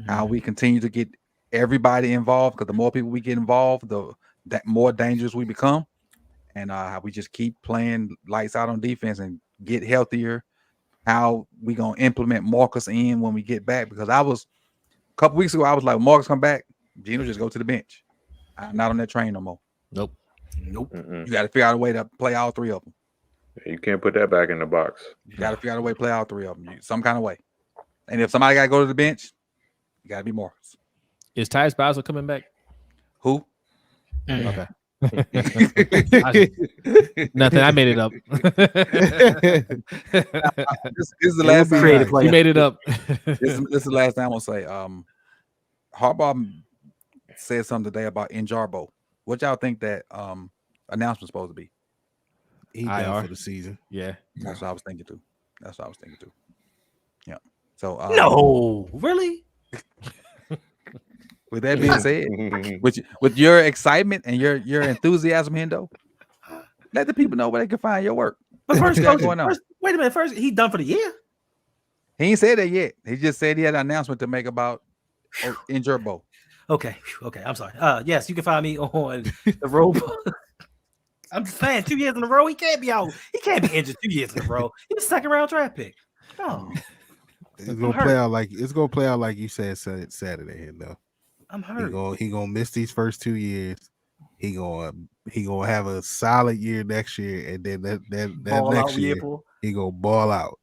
how we continue to get everybody involved, because the more people we get involved, the more dangerous we become, and how we just keep playing lights out on defense and get healthier. How we gonna implement Marcus in when we get back? Because a couple weeks ago, I was like, Marcus come back, Geno just go to the bench. I'm not on that train no more. Nope. You got to figure out a way to play all 3 of them. You can't put that back in the box. You got to figure out a way to play all 3 of them, some kind of way. And if somebody got to go to the bench, you got to be Marcus. Is Tyus Bowser coming back? Who? Okay. Nothing. I made it up. This is the last time. You made it up. This is the last time I'm gonna say. Harbaugh said something today about Njarbo. What y'all think that announcement's supposed to be? He done for the season. Yeah, that's what I was thinking too. Yeah. So no, really. With that being said, with your excitement and your enthusiasm, Hendo, let the people know where they can find your work. But first, what's going on? Wait a minute. First, he done for the year. He ain't said that yet. He just said he had an announcement to make about Njarbo. Okay. I'm sorry. Yes, you can find me on the road. I'm just saying, 2 years in a row, he can't be out. He can't be injured 2 years in a row. He's a second-round draft pick. No, it's gonna play out like you said Saturday, Hendo. I'm hurt. He gonna miss these first 2 years. He gonna have a solid year next year, and then that next year he gonna ball out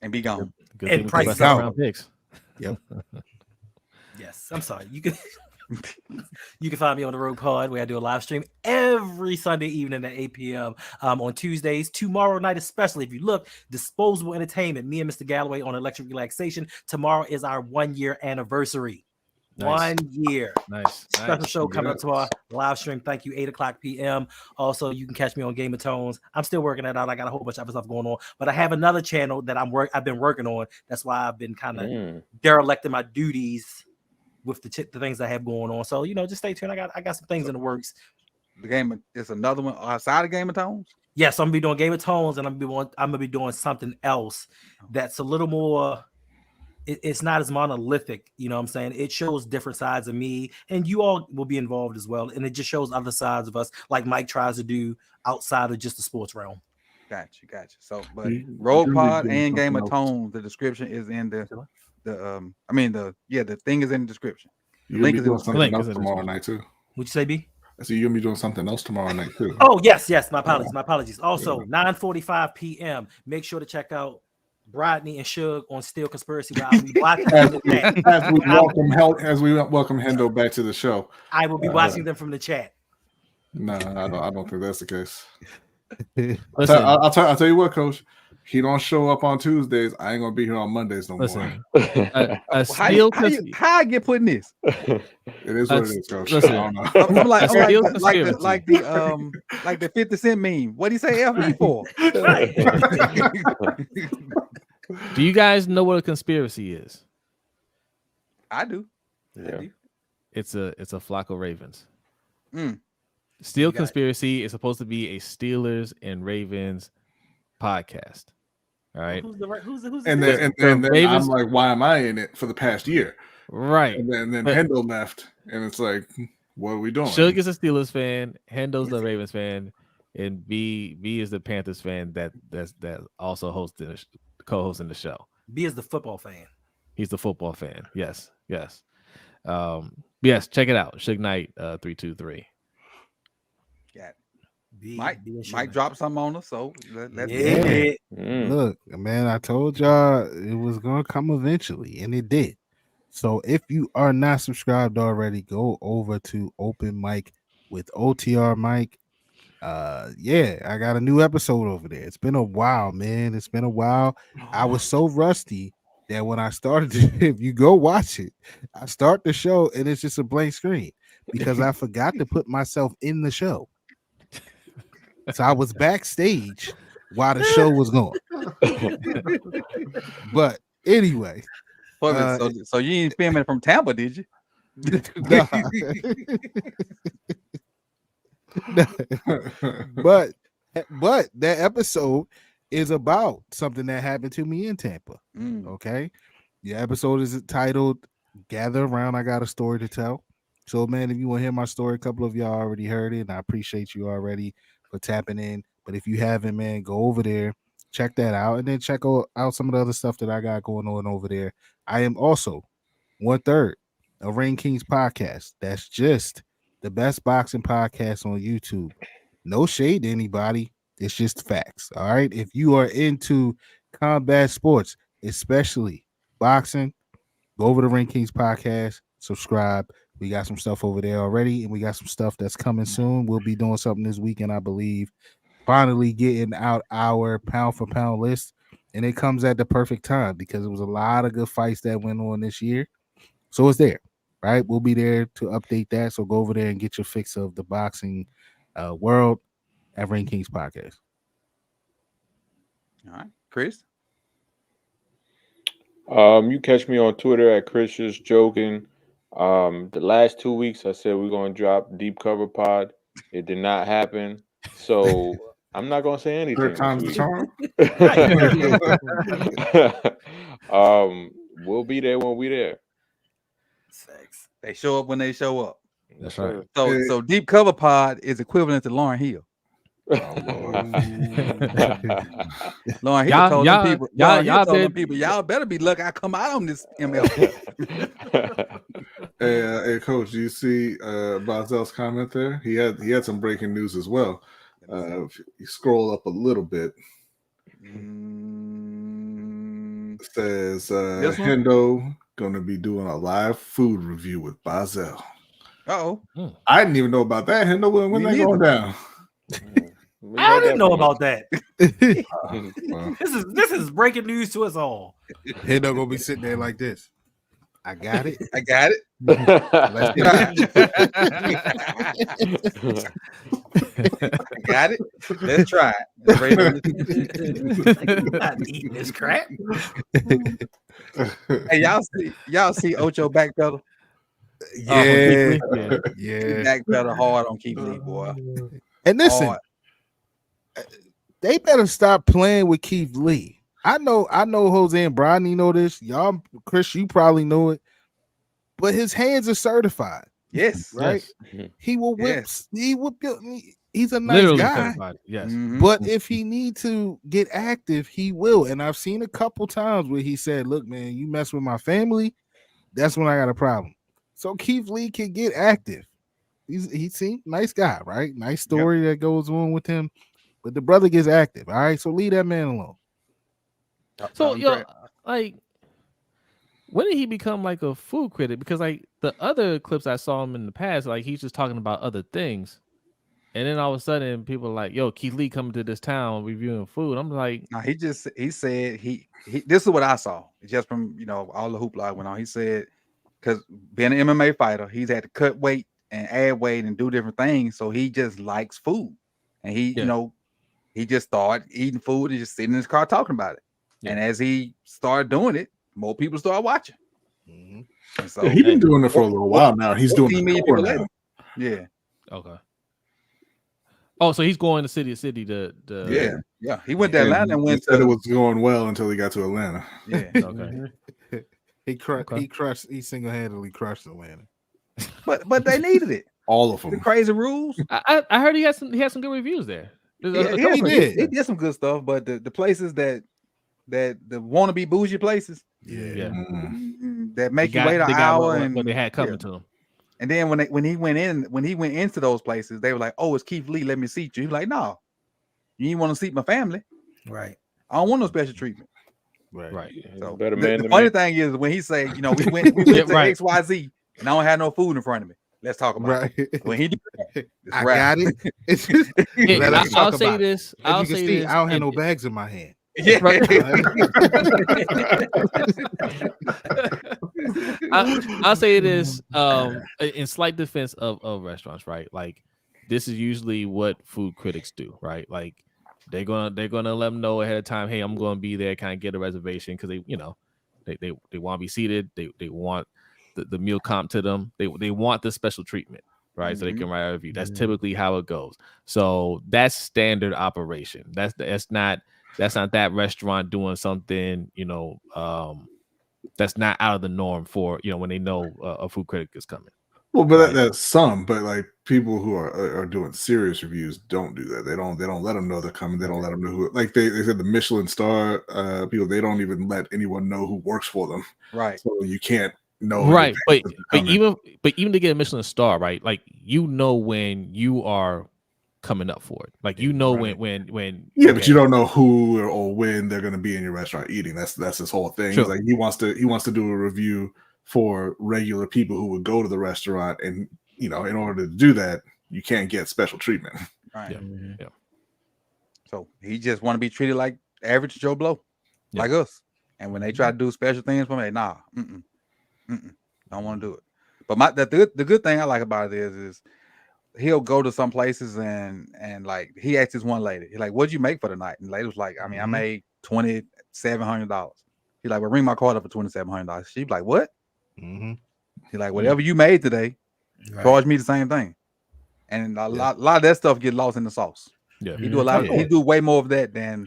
and be gone. Good and price round picks. Yep. Yes, I'm sorry. You can You can find me on the Rogue Pod, where I do a live stream every Sunday evening at 8 p.m. On Tuesdays. Tomorrow night, especially if you look, Disposable Entertainment, me and Mr. Galloway on Electric Relaxation. Tomorrow is our 1-year anniversary. Nice. 1 year. Nice. Special show coming up to our live stream. Thank you, 8 o'clock p.m. Also, you can catch me on Game of Tones. I'm still working that out. I got a whole bunch of other stuff going on, but I have another channel that I've been working on. That's why I've been kind of derelicting my duties with the things I have going on. So just stay tuned. I got some things in the works. The game is another one outside of Game of Tones. Yes, I'm gonna be doing Game of Tones, and I'm gonna be doing something else that's a little more. It's not as monolithic, you know what I'm saying? It shows different sides of me, and you all will be involved as well. And it just shows other sides of us, like Mike tries to do outside of just the sports realm. Gotcha. So, but Rogue Pod and Game of Tones, the description is in the thing is in the description. You're gonna be doing something else tomorrow night too. What'd you say, B? So you're gonna be doing something else tomorrow night too. Oh yes. My apologies. Also, 9:45 p.m. Make sure to check out Brodney and Suge on Steel Conspiracy. As we welcome Hendo back to the show. I will be watching them from the chat. No, I don't think that's the case. Listen, I'll tell you what, Coach. He don't show up on Tuesdays. I ain't gonna be here on Mondays no more. How I get put in this? It is what it is, Coach. Listen, I don't know. I'm like the 50 Cent meme. What do you say FB for? do you guys know what a conspiracy is? I do. Yeah. It's a flock of ravens. Mm. Steel Conspiracy is supposed to be a Steelers and Ravens podcast. All right. And then I'm like, why am I in it for the past year? Right. And then Hendo left, and it's like, what are we doing? Suge is a Steelers fan, Hendo's the Ravens fan, and B is the Panthers fan that also co-hosting the show. B is the football fan. He's the football fan. Yes. Yes, check it out. Suge Knight 323. Mike dropped something on us, so let's Look, man, I told y'all it was gonna come eventually, and it did. So if you are not subscribed already, go over to Open Mic with OTR Mike. I got a new episode over there. It's been a while, man. It's been a while. I was so rusty that when I started if you go watch it, I start the show and it's just a blank screen because I forgot to put myself in the show. So I was backstage while the show was going. But anyway. So you ain't filming from Tampa, did you? But that episode is about something that happened to me in Tampa. Okay. The episode is titled Gather Around, I Got a Story to Tell. So, man, if you want to hear my story, a couple of y'all already heard it, and I appreciate you already for tapping in. But if you haven't, man, go over there, check that out, and then check out some of the other stuff that I got going on over there. I am also 1/3 of Ring Kings podcast. That's just the best boxing podcast on YouTube. No shade to anybody. It's just facts. All right. If you are into combat sports, especially boxing, go over to Ring Kings podcast, subscribe. We got some stuff over there already, and we got some stuff that's coming soon. We'll be doing something this weekend, I believe. Finally getting out our pound for pound list, and it comes at the perfect time because it was a lot of good fights that went on this year. So it's there, right? We'll be there to update that. So go over there and get your fix of the boxing world at Ring Kings podcast. All right, Chris. You catch me on Twitter at Chris Just Joking. The last 2 weeks I said we're gonna drop Deep Cover Pod. It did not happen, so I'm not gonna say anything. Third time's the charm. We'll be there when we're there. They show up when they show up. That's right. So Deep Cover Pod is equivalent to Lauryn Hill. Lauryn Hill told them people, y'all better be lucky I come out on this ML. Hey, Coach, do you see Bazel's comment there? He had some breaking news as well. You scroll up a little bit. It says Hendo going to be doing a live food review with Bazel. Oh, I didn't even know about that. I didn't know when Me that going down. I didn't know about that. Well, This is breaking news to us all. Hendo gonna be sitting there like this. I got it. I got it. Let's Try. it. I got it. Let's try it. I'm not eating this crap. Hey, y'all see Ocho backpedal? Yeah, Yeah. yeah. Backpedal hard on Keith Lee, boy. And listen, Hard. they better stop playing with Keith Lee. I know Jose and Brodney know this. Y'all, Chris, you probably know it. But his hands are certified, Yes. right? Yes. He will whip. Yes. He will. He's a nice Literally guy. certified. Yes. Mhm. But if he need to get active, he will. And I've seen a couple times where he said, "Look, man, you mess with my family, that's when I got a problem." So Keith Lee can get active. He seems nice guy, right? Nice story that goes on with him. But the brother gets active. All right, so leave that man alone. So yo, like, when did he become like a food critic? Because like the other clips I saw him in the past, like he's just talking about other things, and then all of a sudden people are like, "Yo, Keith Lee coming to this town reviewing food." I'm like, No, he said he this is what I saw just from all the hoopla went on. He said because being an MMA fighter, he's had to cut weight and add weight and do different things. So he just likes food, and he he just started eating food and just sitting in his car talking about it. Yeah. And as he started doing it, more people started watching. And so he's been doing it for a little while now. He's doing 14 it million more people now. later. Yeah. okay. Oh, so he's going to city to city to Yeah. He went to Atlanta and He went said to it was going well until he got to Atlanta. yeah. Okay. He single-handedly crushed Atlanta. But they needed it. All of The them. crazy rules. I heard he had some good reviews there. There's a Yeah, couple he did some good stuff, but the places that the wannabe bougie places Yeah. that make you wait an hour and what they had coming to him. And then when he went into those places, they were like, "Oh, it's Keith Lee. Let me seat you." He was like, "No, you didn't want to seat my family. Right. I don't want no special treatment." Right. So Better man the than funny me. thing is when he said, we went to XYZ and I don't have no food in front of me. Let's talk about it. When he did that, I got it. Yeah, Let us I'll talk say about it. this. As I'll you can say see, this. I don't have no bags in my hand. Yeah. I'll say this in slight defense of restaurants, right? Like this is usually what food critics do, right? Like they're gonna let them know ahead of time, hey, I'm gonna be there, kind of get a reservation because they want to be seated, they want the meal comp to them, they want the special treatment, right? So they can write a review. That's typically how it goes. So that's standard operation. That's not that restaurant doing something, that's not out of the norm for when they know a food critic is coming. Well, but Right. that's some. But like people who are doing serious reviews don't do that. They don't let them know they're coming. They don't let them know who. Like they said, the Michelin star people. They don't even let anyone know who works for them. Right. So you can't know. Right. But coming. even to get a Michelin star, right? Like when you are coming up for it. Like when Yeah, but you don't know who or when they're going to be in your restaurant eating. That's his whole thing. Sure. He's like he wants to do a review for regular people who would go to the restaurant, and in order to do that, you can't get special treatment. Right. Yeah. So he just want to be treated like average Joe Blow, like us. And when they try to do special things for me, nah, don't want to do it. But the good thing I like about it is he'll go to some places and like he asked this one lady, he's like, "What'd you make for the night?" And the lady was like, "I mean, I made $2,700." He's like, "Well, ring my card up for $2,700." She's like, "What?" He's like, "Whatever you made today, charge me the same thing." And a lot of that stuff get lost in the sauce. Yeah, he do a lot. He do way more of that than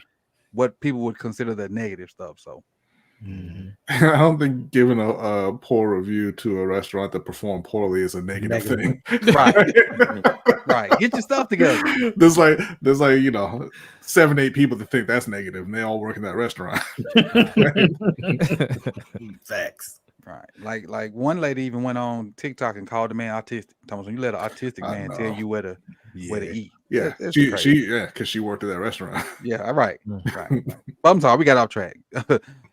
what people would consider the negative stuff. So. I don't think giving a poor review to a restaurant that performed poorly is a negative thing. Right. Right. Get your stuff together. There's 7-8 people that think that's negative, and they all work in that restaurant. Facts. Right. Like one lady even went on TikTok and called the man autistic. Thomas, you let an autistic man tell you where to eat. Yeah, because she worked at that restaurant. Yeah, right. But I'm sorry, we got off track.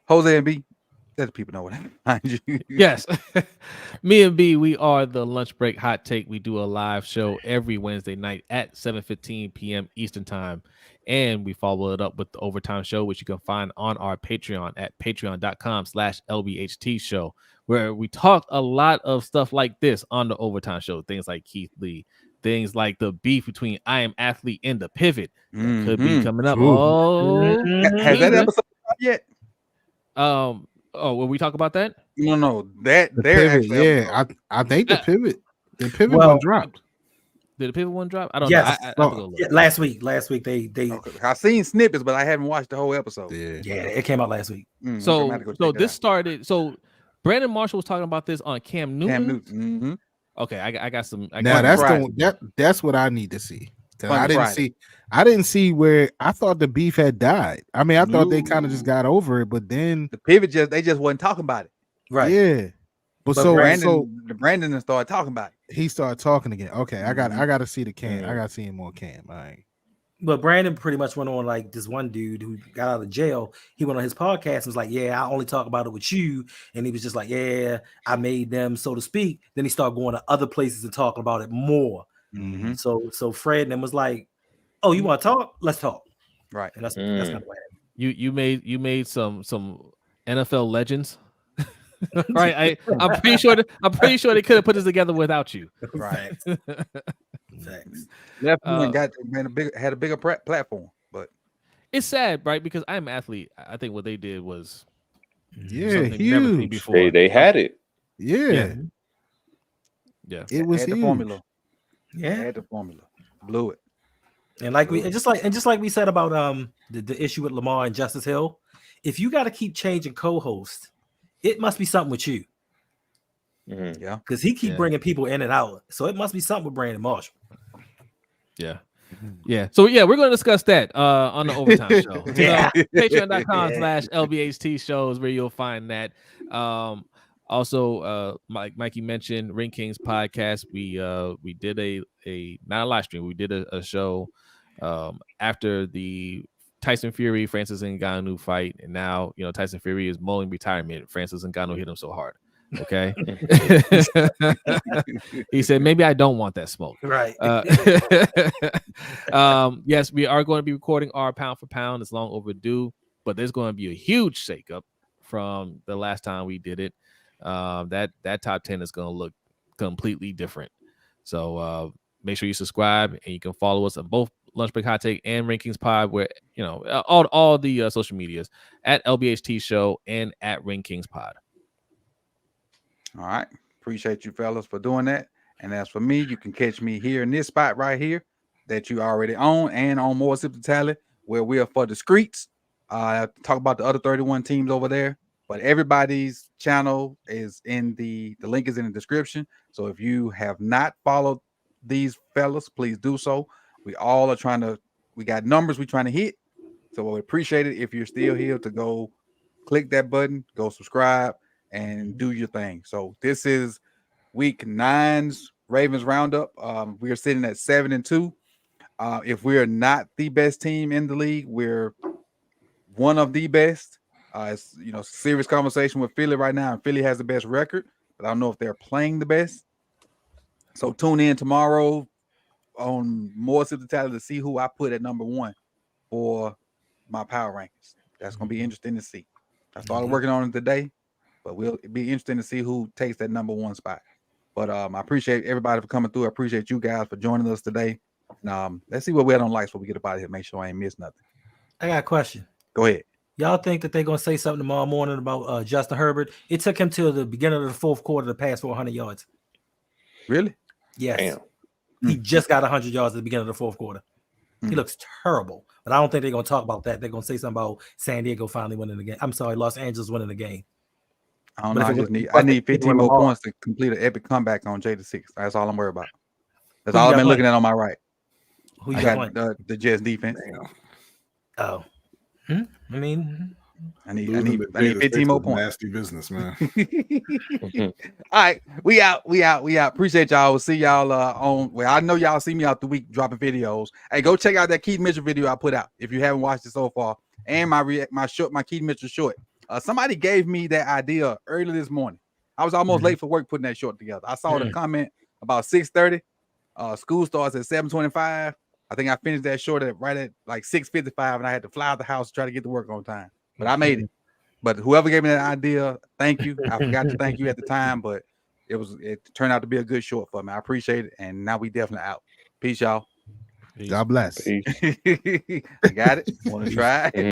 Jose and B, Let the people know what I find you. Yes. Me and B, we are the Lunch Break Hot Take. We do a live show every Wednesday night at 7:15 p.m. Eastern Time. And we follow it up with the Overtime Show, which you can find on our Patreon at patreon.com/LBHT show, where we talk a lot of stuff like this on the Overtime Show. Things like Keith Lee, things like the beef between I Am Athlete and the Pivot that could be coming up. Ooh. Oh, Has that episode out yet? Oh, will we talk about that? No. That The they're pivot, actually yeah. I think the pivot Well, one dropped. Did the pivot one drop? I don't Yes. know. I have to go look. Yeah, last week they Okay. I've seen snippets, but I haven't watched the whole episode. Yeah. it came out last week. I'm gonna have to go So check this it started. So Brandon Marshall was talking about this on Cam out. Newton. Cam Newton. Mhm. Okay, I got some. Now that's Friday. that's what I need to see. 'Cause Funny I didn't Friday. see where I thought the beef had died. I mean, I thought they kind of just got over it, but then The pivot they just wasn't talking about it. Right. yeah. But But so Brandon started talking about it. he started talking again. Okay, I Mm-hmm. got to see the Cam. I got to see him on Cam. All right. But Brandon pretty much went on like this one dude who got out of jail. He went on his podcast and was like, "Yeah, I only talk about it with you." And he was just like, "Yeah, I made them, so to speak." Then he started going to other places and talking about it more. Mhm. So Fred and them was like, "Oh, you want to talk? Let's talk." Right. And that's kind of what happened. You made some NFL legends. Right. I'm pretty sure they could have put this together without you. Right. Facts. Left and had a bigger platform, but It's sad, right? Because I'm an athlete. I think what they did was Yeah, something never seen huge. before. They had it. Yeah, Yeah. it was had the huge. formula. Yeah. Had the formula. Blew it. And like just like we said about the issue with Lamar and Justice Hill, if you got to keep changing co-hosts, it must be something with you Mhm. Yeah. because he keep Yeah. bringing people in and out. So it must be something with Brandon Marshall. Yeah. Yeah. So yeah, we're going to discuss that on the Overtime Show. Yeah. So, patreon.com/LBHT shows where you'll find that. Also, like Mikey mentioned, Ring Kings podcast. We did a not a live stream. We did a show after the Tyson Fury Francis Ngannou fight, and now Tyson Fury is mulling retirement. Francis Ngannou hit him so hard. Okay, he said maybe I don't want that smoke. Right. Yes, we are going to be recording our pound for pound. It's long overdue, but there's going to be a huge shakeup from the last time we did it. That top 10 is going to look completely different. So make sure you subscribe, and you can follow us on both Lunch Break Hot Take and Rankings Pod, where all the social medias at LBHT Show and at Rankings Pod. All right. Appreciate you fellas for doing that. And as for me, you can catch me here in this spot right here that you already own, and on More Sip to Tally, where we are for the streets. Talk about the other 31 teams over there. But everybody's channel is in the link is in the description. So if you have not followed these fellas, please do so. We all are we got numbers we're trying to hit. So we appreciate it if you're still here to go click that button, go subscribe, and do your thing. So this is week 9's Ravens Roundup. We are sitting at 7-2. If we're not the best team in the league, we're one of the best. It's serious conversation with Philly right now, and Philly has the best record, but I don't know if they're playing the best. So tune in tomorrow on More Sip to Tally to see who I put at number 1 for my power rankings. That's going to be interesting to see. I started working on it today, but we'll be interesting to see who takes that number 1 spot. But I appreciate everybody for coming through. I appreciate you guys for joining us today. And, let's see what we had on lights before we get up out of here. Make sure I ain't missed nothing. I got a question. Go ahead. Y'all think that they're gonna say something tomorrow morning about Justin Herbert? It took him till the beginning of the fourth quarter to pass for 100 yards. Really? Yes. Damn. He just got 100 yards at the beginning of the fourth quarter. He looks terrible. But I don't think they're gonna talk about that. They're gonna say something about San Diego finally winning the game. I'm sorry, Los Angeles winning the game. I don't But know. if I it need 15 was more Lamar. points to complete an epic comeback on J6. That's all I'm worried about. That's Who you all I've got been looking playing? at on my right. Who you I got got playing? the Jets defense. Oh. I mean, I need Losing to 15 Jada more Six is points. Nasty business, man. All right, we out. Appreciate y'all. We'll see y'all on. Well, I know y'all see me out the week dropping videos. Hey, go check out that Keaton Mitchell video I put out if you haven't watched it so far, and my Keaton Mitchell short. Somebody gave me that idea early this morning. I was almost late for work putting that short together. I saw the comment about 6:30. School starts at 7:25. I think I finished that short right at like 6:55, and I had to fly out the house to try to get to work on time. But I made it. But whoever gave me that idea, thank you. I forgot to thank you at the time, but it turned out to be a good short for me. I appreciate it. And now we definitely out. Peace, y'all. God bless. Peace. I got it. Want to try it?